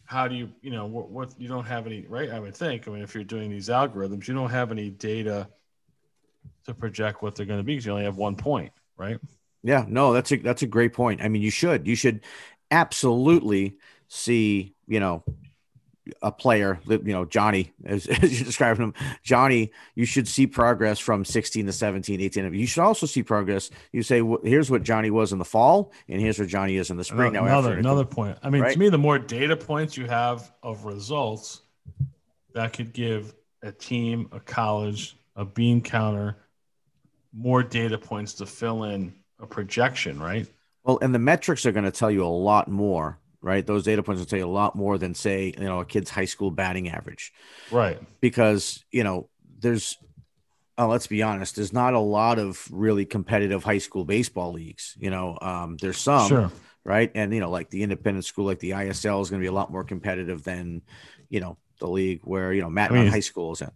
how do you, what you don't have any, right? I would think, if you're doing these algorithms, you don't have any data to project what they're going to be because you only have 1 point, right? Yeah, no, that's a great point. I mean, you should absolutely see, a player that, Johnny, as you described him, Johnny, you should see progress from 16 to 17, 18. You should also see progress. You say, here's what Johnny was in the fall, and here's where Johnny is in the spring. Another point. I mean, right? To me, the more data points you have of results, that could give a team, a college, a bean counter more data points to fill in a projection, right? Well, and the metrics are going to tell you a lot more, right? Those data points will tell you a lot more than, say, a kid's high school batting average. Right. Because, there's, let's be honest, there's not a lot of really competitive high school baseball leagues. There's some, sure. Right. And, like the independent school, like the ISL is going to be a lot more competitive than, the league where, Matt High School is in.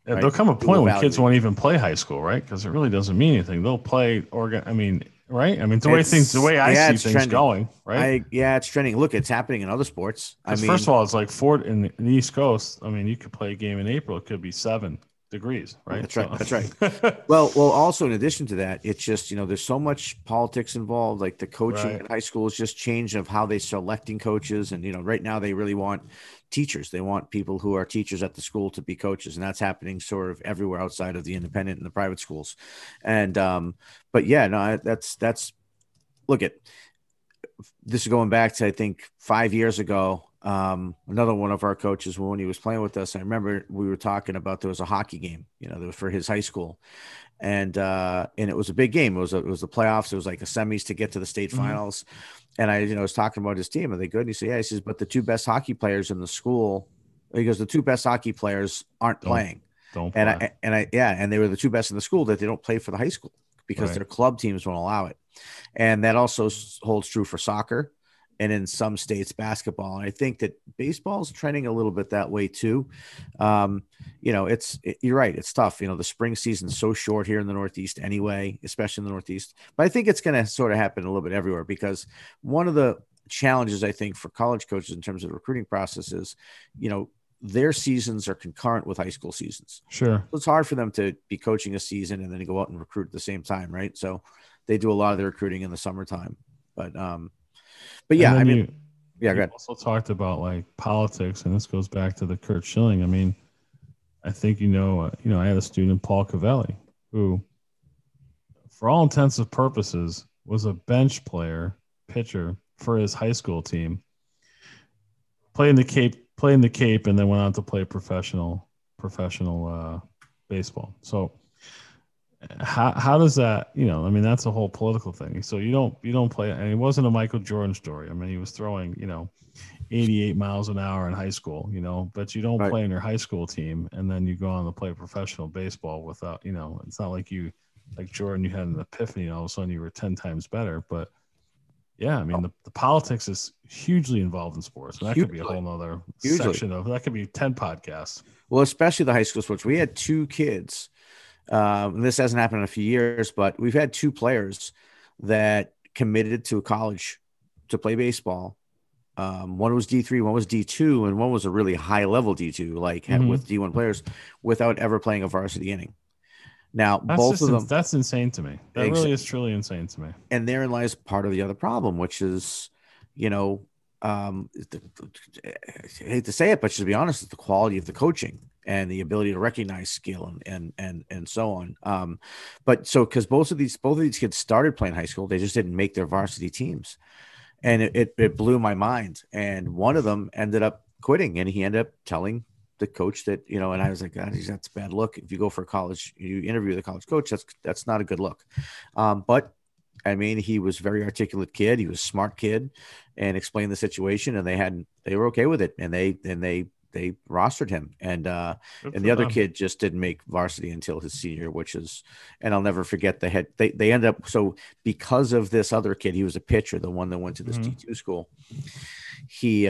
Right? There'll come a point when kids won't even play high school, right? Because it really doesn't mean anything. They'll play right? I mean, the way I see things trending. Going, right? It's trending. Look, it's happening in other sports. First of all, it's like in the East Coast. I mean, you could play a game in April. It could be 7 degrees, right? That's right. That's right. Well, also in addition to that, it's just, there's so much politics involved. Like the coaching in high school is just changed of how they're selecting coaches. And, right now they really want teachers. They want people who are teachers at the school to be coaches. And that's happening sort of everywhere outside of the independent and the private schools. And, but yeah, no, that's look at this is going back to, I think 5 years ago. Another one of our coaches, when he was playing with us, I remember we were talking about, there was a hockey game, that was for his high school. And it was a big game. It was the playoffs. It was like a semis to get to the state finals. And I, was talking about his team. Are they good? And he said, yeah. He says, but the 2 best hockey players in the school, he goes, the 2 best hockey players aren't playing. Don't play. And they were the 2 best in the school that they don't play for the high school because their club teams won't allow it. And that also holds true for soccer and in some states basketball. And I think that baseball is trending a little bit that way too. You're right. It's tough. The spring season is so short here in the Northeast anyway, especially in the Northeast. But I think it's going to sort of happen a little bit everywhere, because one of the challenges, I think, for college coaches in terms of the recruiting process is, their seasons are concurrent with high school seasons. Sure. So it's hard for them to be coaching a season and then go out and recruit at the same time. Right. So they do a lot of their recruiting in the summertime, but yeah, I mean, go ahead. Also talked about like politics, and this goes back to the Curt Schilling. I mean, I think, I had a student, Paul Cavelli, who for all intents and purposes was a bench pitcher for his high school team, played in the Cape, and then went on to play professional baseball. So how does that, that's a whole political thing. So you don't play, and it wasn't a Michael Jordan story. I mean, he was throwing, 88 miles an hour in high school, but you don't play in your high school team and then you go on to play professional baseball without, it's not like Jordan, you had an epiphany and all of a sudden you were 10 times better. But yeah, I mean, the politics is hugely involved in sports. And that could be a whole nother section that could be 10 podcasts. Well, especially the high school sports. We had 2 kids. And this hasn't happened in a few years, but we've had 2 players that committed to a college to play baseball. One was D3, one was D2, and one was a really high level D2, with D1 players, without ever playing a varsity inning. Now, both of them. That's insane to me. That really is truly insane to me. And therein lies part of the other problem, which is, I hate to say it, but to be honest, it's the quality of the coaching and the ability to recognize skill and so on. Because both of these kids started playing high school, they just didn't make their varsity teams, and it blew my mind. And one of them ended up quitting, and he ended up telling the coach that, and I was like, God, that's a bad look. If you go for college, you interview the college coach, that's not a good look. But I mean, he was a very articulate kid. He was a smart kid, and explained the situation, and they were okay with it. And they rostered him. And the other kid just didn't make varsity until his senior, and I'll never forget they ended up. So because of this other kid, he was a pitcher, the one that went to this D2 school. He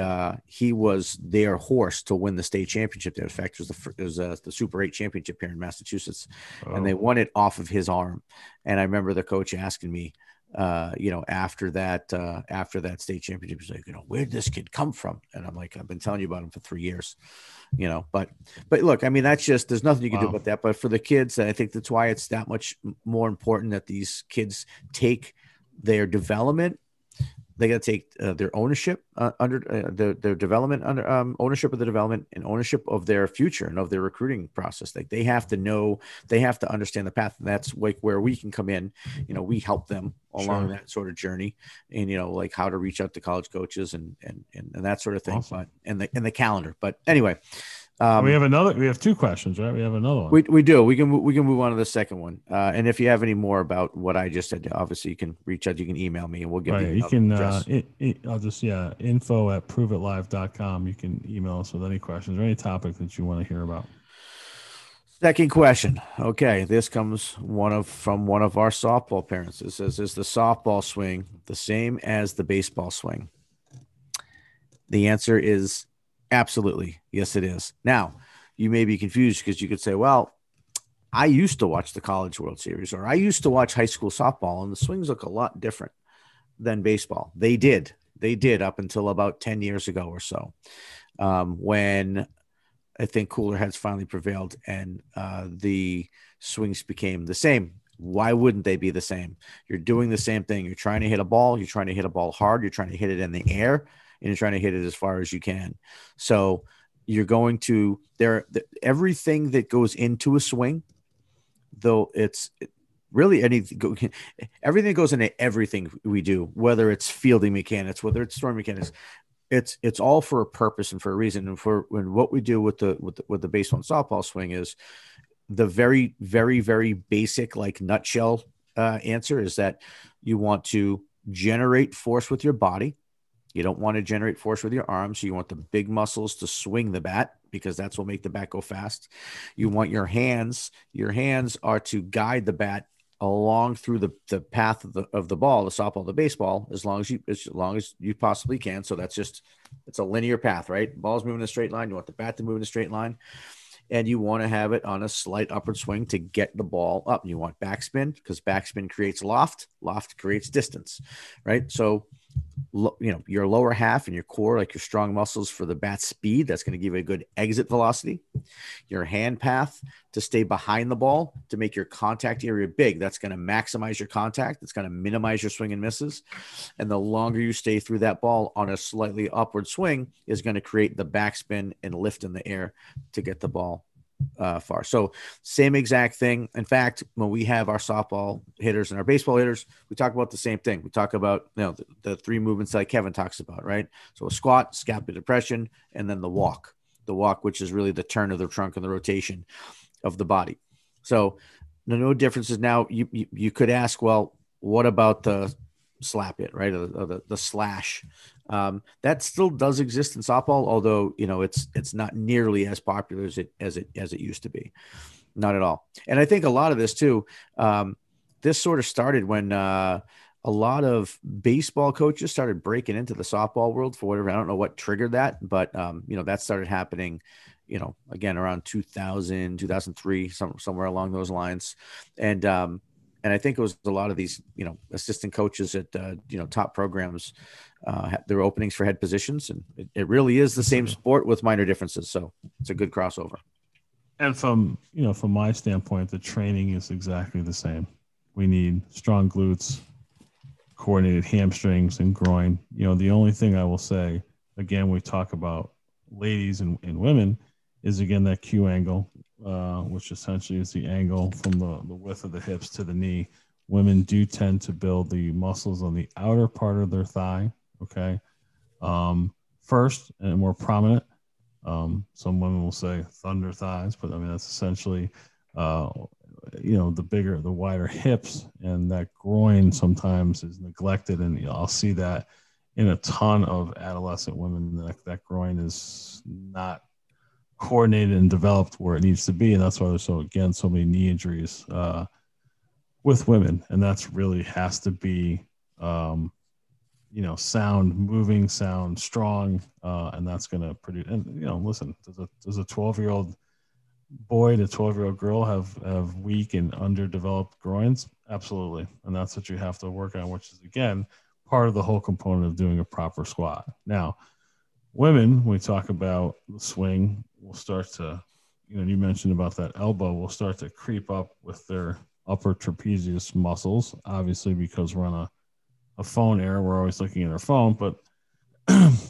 was their horse to win the state championship. In fact, it was the Super 8 championship here in Massachusetts, and they won it off of his arm. And I remember the coach asking me, after that state championship, he's like, where'd this kid come from? And I'm like, I've been telling you about him for 3 years, but look, I mean, that's just, there's nothing you can do about that. But for the kids, I think that's why it's that much more important that these kids take their development They got to take their ownership under their development, under ownership of the development and ownership of their future and of their recruiting process. Like they have to know, they have to understand the path. And that's like where we can come in. We help them along that sort of journey, and like how to reach out to college coaches and that sort of thing. Awesome. But and the calendar. But anyway. We have two questions, right? We have another one. We do. We can move on to the second one. And if you have any more about what I just said, obviously you can reach out. You can email me and we'll give you can. I'll just info@proveitlive.com. You can email us with any questions or any topic that you want to hear about. Second question. Okay, this comes from one of our softball parents. It says, "Is the softball swing the same as the baseball swing?" The answer is absolutely. Yes, it is. Now, you may be confused because you could say, well, I used to watch the College World Series, or I used to watch high school softball, and the swings look a lot different than baseball. They did up until about 10 years ago or so, when I think cooler heads finally prevailed and the swings became the same. Why wouldn't they be the same? You're doing the same thing. You're trying to hit a ball. You're trying to hit a ball hard. You're trying to hit it in the air. And you're trying to hit it as far as you can. So you're going to everything that goes into a swing, though everything that goes into everything we do, whether it's fielding mechanics, whether it's throwing mechanics, it's all for a purpose and for a reason. And what we do with the baseball and softball swing is the very, very, very basic, like nutshell answer is that you want to generate force with your body. You don't want to generate force with your arms. You want the big muscles to swing the bat because that's what make the bat go fast. You want your hands. Your hands are to guide the bat along through the path of the ball, the softball, the baseball, as long as you possibly can. So it's a linear path, right? Ball's moving in a straight line. You want the bat to move in a straight line. And you want to have it on a slight upward swing to get the ball up. And you want backspin because backspin creates loft. Loft creates distance, right? So, your lower half and your core, like your strong muscles for the bat speed, that's going to give you a good exit velocity. Your hand path to stay behind the ball to make your contact area big. That's going to maximize your contact. It's going to minimize your swing and misses. And the longer you stay through that ball on a slightly upward swing is going to create the backspin and lift in the air to get the ball far. So same exact thing. In fact, when we have our softball hitters and our baseball hitters, we talk about the same thing. We talk about the three movements that Kevin talks about, right? So a squat, scapular depression, and then the walk, which is really the turn of the trunk and the rotation of the body. So no differences. Now you could ask, well, what about the slap it, right? Or the slash. That still does exist in softball, although it's not nearly as popular as it used to be. Not at all. And I think a lot of this too, this sort of started when a lot of baseball coaches started breaking into the softball world for whatever. I don't know what triggered that, but that started happening, again around 2000, 2003, somewhere along those lines. And I think it was a lot of these, assistant coaches at, top programs, there were openings for head positions, and it really is the same sport with minor differences. So it's a good crossover. And from my standpoint, the training is exactly the same. We need strong glutes, coordinated hamstrings and groin. The only thing I will say, again, we talk about ladies and women, is again that Q angle. Which essentially is the angle from the width of the hips to the knee. Women do tend to build the muscles on the outer part of their thigh, okay, first and more prominent. Some women will say thunder thighs, but I mean, that's essentially, the wider hips, and that groin sometimes is neglected. And I'll see that in a ton of adolescent women, that groin is not coordinated and developed where it needs to be, and that's why there's so many knee injuries with women. And that's really has to be sound, moving, sound, strong, and that's going to produce. And listen, does a 12-year-old boy to 12-year-old girl have weak and underdeveloped groins? Absolutely. And that's what you have to work on, which is again part of the whole component of doing a proper squat. Now, women, we talk about the swing, will start to, you mentioned about that elbow, will start to creep up with their upper trapezius muscles, obviously because we're on a phone era. We're always looking at our phone, but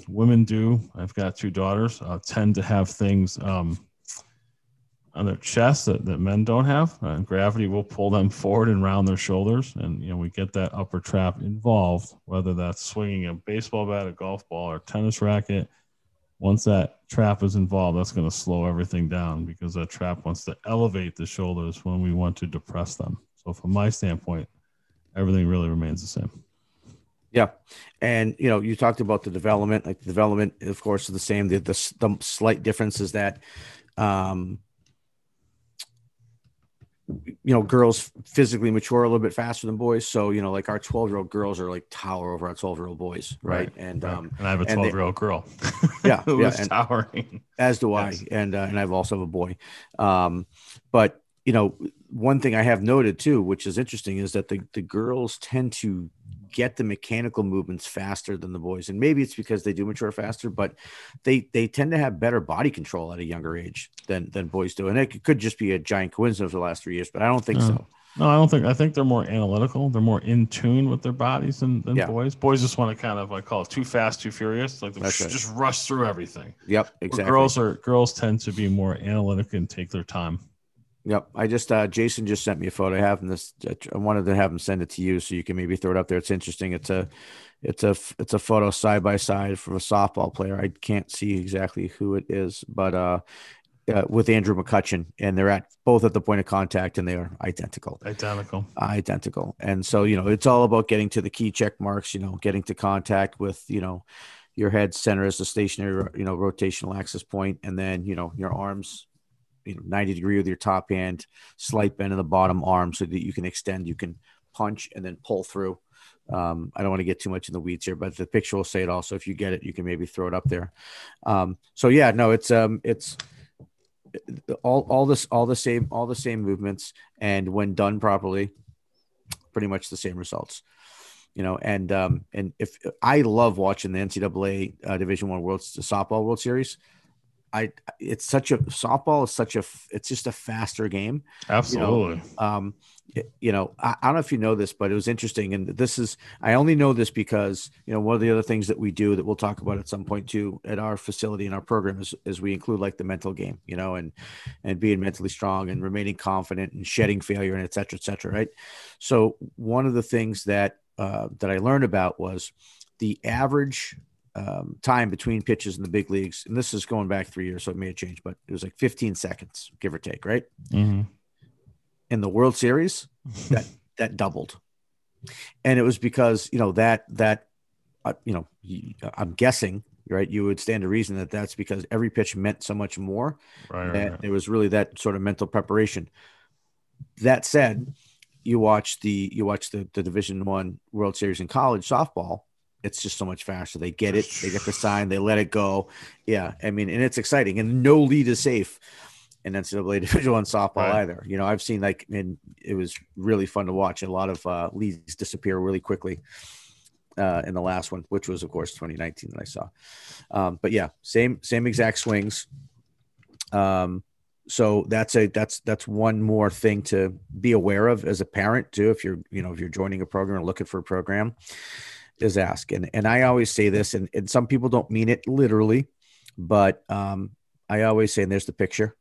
women do. I've got 2 daughters, tend to have things on their chest that men don't have. Gravity will pull them forward and round their shoulders. And, we get that upper trap involved, whether that's swinging a baseball bat, a golf ball, or tennis racket. Once that trap is involved, that's going to slow everything down because that trap wants to elevate the shoulders when we want to depress them. So from my standpoint, everything really remains the same. Yeah. And, you talked about the development, like the development, of course, is the same. The slight difference is that, girls physically mature a little bit faster than boys. So, like our 12-year-old girls are like tower over our 12-year-old boys. Right. And and I have a 12-year-old girl. Yeah. who is towering. As do Yes. I. And I've also have a boy. But, one thing I have noted too, which is interesting, is that the girls tend to get the mechanical movements faster than the boys. And maybe it's because they do mature faster, but they tend to have better body control at a younger age than boys do. And it could just be a giant coincidence for the last 3 years, but I don't think so. No, I don't think. I think they're more analytical. They're more in tune with their bodies than boys. Boys just want to kind of, I call it, too fast, too furious. Like just rush through everything. Yep, exactly. Girls tend to be more analytic and take their time. Yep. I just, Jason just sent me a photo. I have this. I wanted to have him send it to you so you can maybe throw it up there. It's interesting. It's a photo side by side from a softball player. I can't see exactly who it is, but with Andrew McCutchen, and they're both at the point of contact, and they are identical. And so, it's all about getting to the key check marks, getting to contact with, your head center as the stationary, rotational axis point, and then, your arms, 90 degree with your top hand, slight bend in the bottom arm so that you can extend, you can punch and then pull through. I don't want to get too much in the weeds here, but the picture will say it also. If you get it, you can maybe throw it up there. So yeah, no, it's all the same movements, and when done properly, pretty much the same results. And if I love watching the NCAA Division I softball World Series. It's just a faster game. Absolutely. I don't know if you know this, but it was interesting. And I only know this because, one of the other things that we do that we'll talk about at some point too, at our facility in our program is we include like the mental game, and being mentally strong and remaining confident and shedding failure and et cetera. Right. So one of the things that I learned about was the average time between pitches in the big leagues. And this is going back 3 years, so it may have changed, but it was like 15 seconds, give or take. Right. Mm-hmm. In the World Series, that doubled. And it was because, I'm guessing, right, you would stand to reason that's because every pitch meant so much more. Right. It was really that sort of mental preparation. That said, you watch the Division I World Series in college softball, it's just so much faster. They get it. They get the sign. They let it go. Yeah. I mean, and it's exciting, and no lead is safe in NCAA Division I softball either. I've seen it was really fun to watch. A lot of leads disappear really quickly in the last one, which was of course 2019 that I saw. But yeah, same exact swings. So that's one more thing to be aware of as a parent too. If you're joining a program or looking for a program, is ask. And I always say this, and some people don't mean it literally, but I always say, and there's the picture,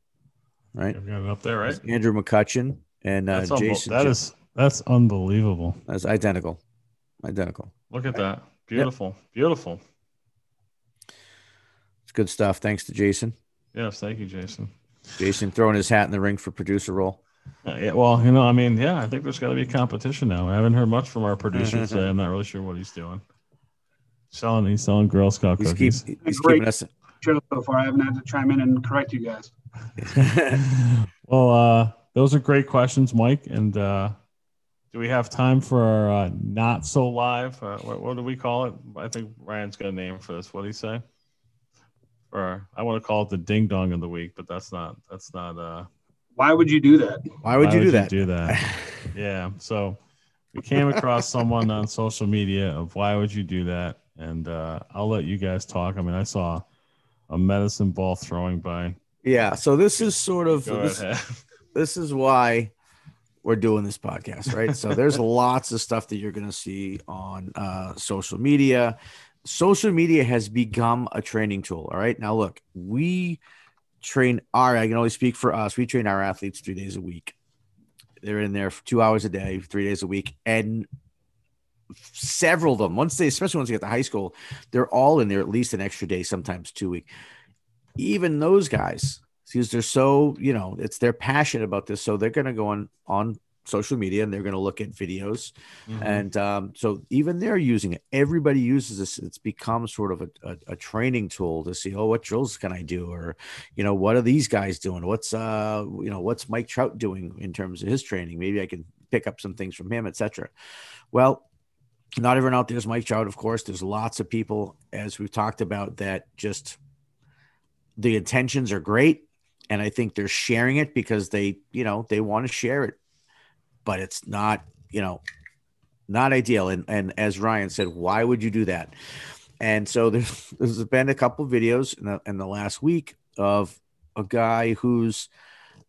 right? I've got it up there, right? There's Andrew McCutchen and Jason. That's unbelievable. That's identical. Look at that. Beautiful. Yep. Beautiful. It's good stuff. Thanks to Jason. Yes. Thank you, Jason. Jason throwing his hat in the ring for producer role. Yeah, well, I think there's got to be a competition now. I haven't heard much from our producer today. I'm not really sure what he's doing. He's selling Girl Scout cookies. He's keeping us show so far. I haven't had to chime in and correct you guys. Well, those are great questions, Mike. And do we have time for our not so live? What do we call it? I think Ryan's got a name for this. What did he say? I want to call it the ding dong of the week, but that's not. Why would you do that? Why would you do that? Yeah. So we came across someone on social media of why would you do that? And I'll let you guys talk. I mean, I saw a medicine ball throwing by. Yeah. So this is sort of this is why we're doing this podcast, right? So there's lots of stuff that you're going to see on social media. Social media has become a training tool. All right. Now, look, I can only speak for us. We train our athletes 3 days a week. They're in there for 2 hours a day, 3 days a week. And several of them, especially once they get to high school, they're all in there at least an extra day, sometimes 2 weeks. Even those guys, because they're so, they're passionate about this. So they're going to go on social media and they're going to look at videos. Mm-hmm. And so even they're using it. Everybody uses this. It's become sort of a training tool to see, what drills can I do? Or, what are these guys doing? What's Mike Trout doing in terms of his training? Maybe I can pick up some things from him, etc. Well, not everyone out there is Mike Trout, of course. There's lots of people, as we've talked about, that just the intentions are great. And I think they're sharing it because they want to share it, but it's not, not ideal. And as Ryan said, why would you do that? And so there's been a couple of videos in the last week of a guy who's,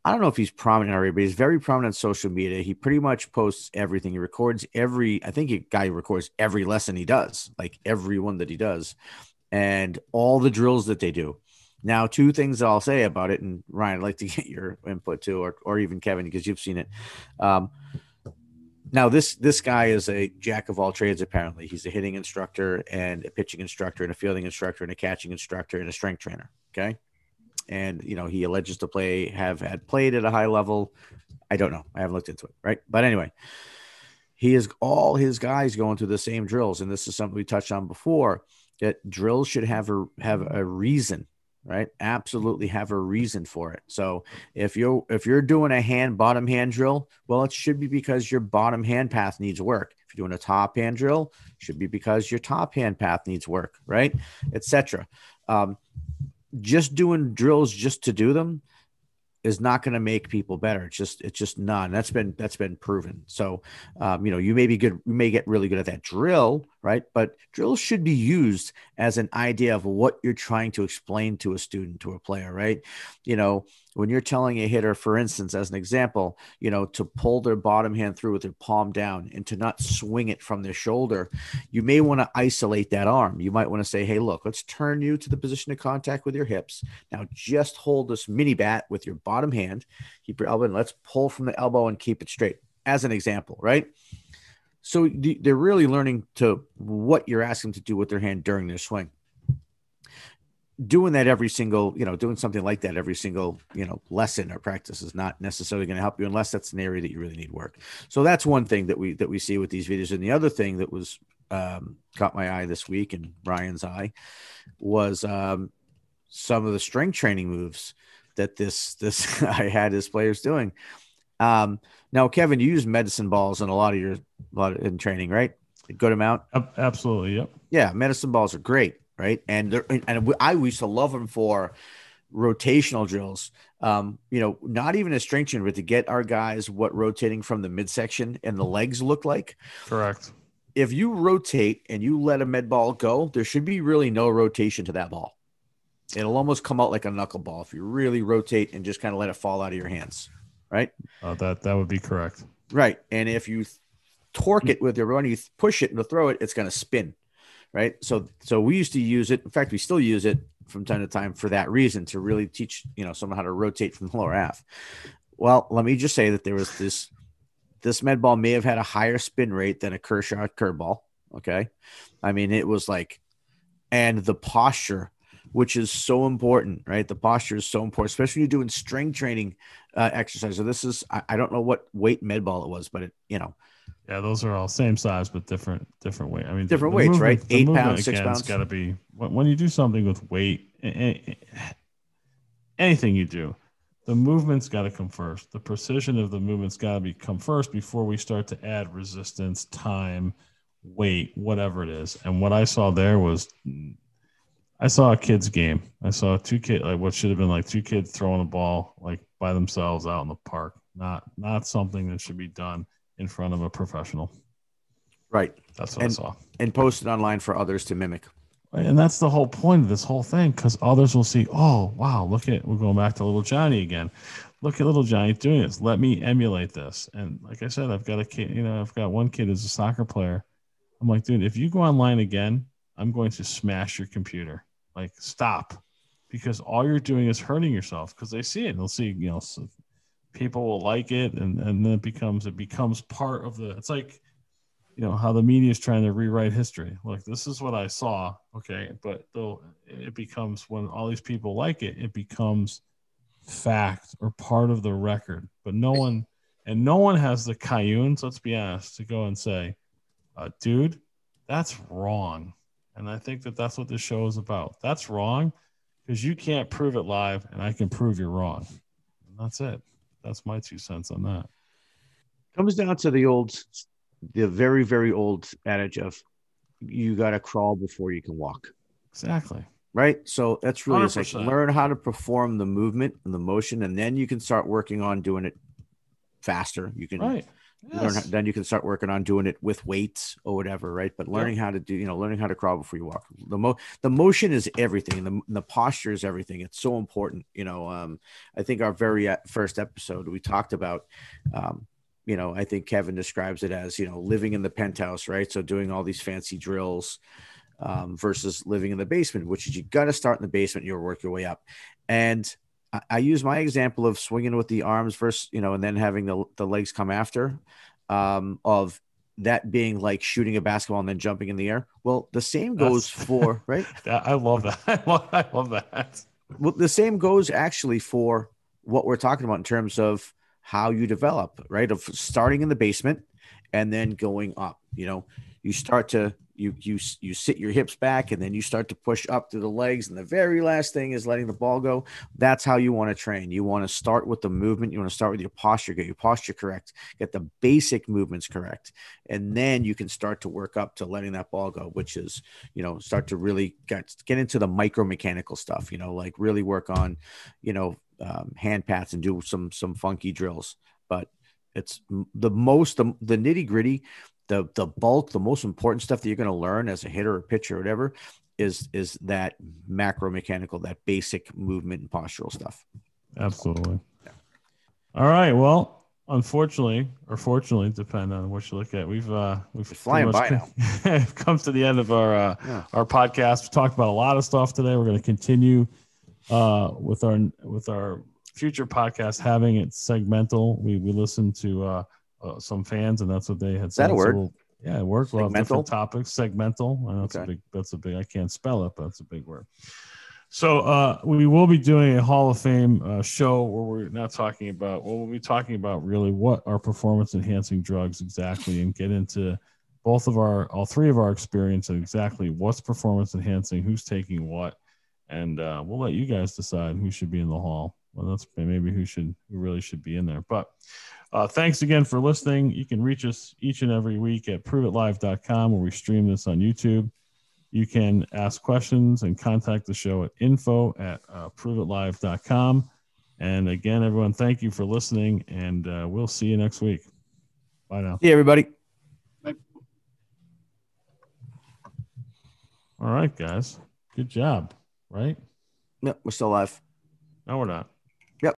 I don't know if he's prominent already, but he's very prominent on social media. He pretty much posts everything. He records guy records every lesson he does, like every one that he does, and all the drills that they do. Now, two things that I'll say about it, and Ryan, I'd like to get your input too, or even Kevin, because you've seen it. Now, this guy is a jack of all trades, apparently. He's a hitting instructor and a pitching instructor and a fielding instructor and a catching instructor and a strength trainer, okay? And, he alleges to have had played at a high level. I don't know. I haven't looked into it, right? But anyway, he has all his guys going through the same drills, and this is something we touched on before, that drills should have a reason, right? Absolutely have a reason for it. So if you're doing a bottom hand drill, well, it should be because your bottom hand path needs work. If you're doing a top hand drill, it should be because your top hand path needs work, right? Etc. Just doing drills just to do them is not going to make people better. It's just not. And that's been proven. So, you may be good. You may get really good at that drill, right? But drills should be used as an idea of what you're trying to explain to a student, to a player, right? When you're telling a hitter, for instance, as an example, to pull their bottom hand through with their palm down and to not swing it from their shoulder, you may want to isolate that arm. You might want to say, hey, look, let's turn you to the position of contact with your hips. Now just hold this mini bat with your bottom hand, keep your elbow, and let's pull from the elbow and keep it straight, as an example, right? So they're really learning to what you're asking them to do with their hand during their swing. Doing that every single, doing something like that every single, lesson or practice is not necessarily going to help you unless that's an area that you really need work. So that's one thing that we see with these videos. And the other thing that was caught my eye this week and Brian's eye was some of the strength training moves that this I had his players doing. Now, Kevin, you use medicine balls in a lot in training, right? A good amount. Absolutely. Yep. Yeah. Medicine balls are great. Right. And I used to love them for rotational drills, not even a strength trainer, but to get our guys what rotating from the midsection and the legs look like. Correct. If you rotate and you let a med ball go, there should be really no rotation to that ball. It'll almost come out like a knuckleball if you really rotate and just kind of let it fall out of your hands. Right. That would be correct. Right. And if you torque it with your run, you push it and throw it, it's going to spin. Right. So we used to use it. In fact, we still use it from time to time for that reason, to really teach, someone how to rotate from the lower half. Well, let me just say that there was this med ball may have had a higher spin rate than a Kershaw curveball. Okay. I mean, it was like, and the posture, which is so important, right? The posture is so important, especially when you're doing strength training exercise. So this is, I don't know what weight med ball it was, but yeah, those are all same size, but different weight. I mean, different weights, right? 8 pounds, 6 pounds. It's got to be when you do something with weight, anything you do, the movement's got to come first. The precision of the movement's got to come first before we start to add resistance, time, weight, whatever it is. And what I saw there was, I saw a kid's game. I saw two kids, like what should have been like two kids throwing a ball like by themselves out in the park. Not something that should be done in front of a professional. Right. That's what I saw. And posted online for others to mimic. And that's the whole point of this whole thing, because others will see, oh, wow, we're going back to little Johnny again. look at little Johnny doing this. Let me emulate this. And like I said, I've got a kid, I've got one kid who's a soccer player. I'm like, dude, if you go online again, I'm going to smash your computer. Like, stop. Because all you're doing is hurting yourself, because they see it. They'll see, so people will like it. And then it becomes part of it's like, how the media is trying to rewrite history. Like, this is what I saw. Okay. But though it becomes, when all these people like it, it becomes fact or part of the record. But no one has the cayunes, let's be honest, to go and say, dude, that's wrong. And I think that's what this show is about. That's wrong, because you can't prove it live, and I can prove you're wrong. And that's it. That's my 2 cents on that. Comes down to the very, very old adage of you got to crawl before you can walk. Exactly. Right. So that's really like learn how to perform the movement and the motion, and then you can start working on doing it faster. You can learn, then you can start working on doing it with weights or whatever. Right. But learning how to do, learning how to crawl before you walk. The motion is everything. The posture is everything. It's so important. I think our very first episode, we talked about, I think Kevin describes it as, living in the penthouse, right? So doing all these fancy drills versus living in the basement, which is you got to start in the basement, you'll work your way up. And I use my example of swinging with the arms versus, and then having the legs come after, of that being like shooting a basketball and then jumping in the air. Well, the same goes for, right? I love that. I love that. Well, the same goes actually for what we're talking about in terms of how you develop, right? Of starting in the basement and then going up. You start to you sit your hips back, and then you start to push up through the legs, and the very last thing is letting the ball go. That's how you want to train. You want to start with the movement. You want to start with your posture, get your posture correct, get the basic movements correct, and then you can start to work up to letting that ball go, which is, start to really get into the micro mechanical stuff, like really work on, hand paths and do some funky drills. But it's the nitty gritty, the bulk, the most important stuff that you're going to learn as a hitter or pitcher or whatever is that macro mechanical, that basic movement and postural stuff. Absolutely. Yeah. All right. Well, unfortunately, or fortunately, depending on what you look at, we've flying by now. Come to the end of our podcast. We talked about a lot of stuff today. We're going to continue with our future podcast, having it segmental. We listened to some fans, and that's what they had said. Is that a word? So it worked. We'll have different topics. Segmental. I know that's a big. I can't spell it, but it's a big word. So we will be doing a Hall of Fame show where we're not talking about. We'll be talking about really what are performance enhancing drugs exactly, and get into all three of our experience and exactly what's performance enhancing, who's taking what, and we'll let you guys decide who should be in the hall. Well, that's maybe who really should be in there. But thanks again for listening. You can reach us each and every week at proveitlive.com, where we stream this on YouTube. You can ask questions and contact the show at info@proveitlive.com. And again, everyone, thank you for listening, and we'll see you next week. Bye now. See you, everybody. Bye. All right, guys. Good job, right? Yep, we're still live. No, we're not.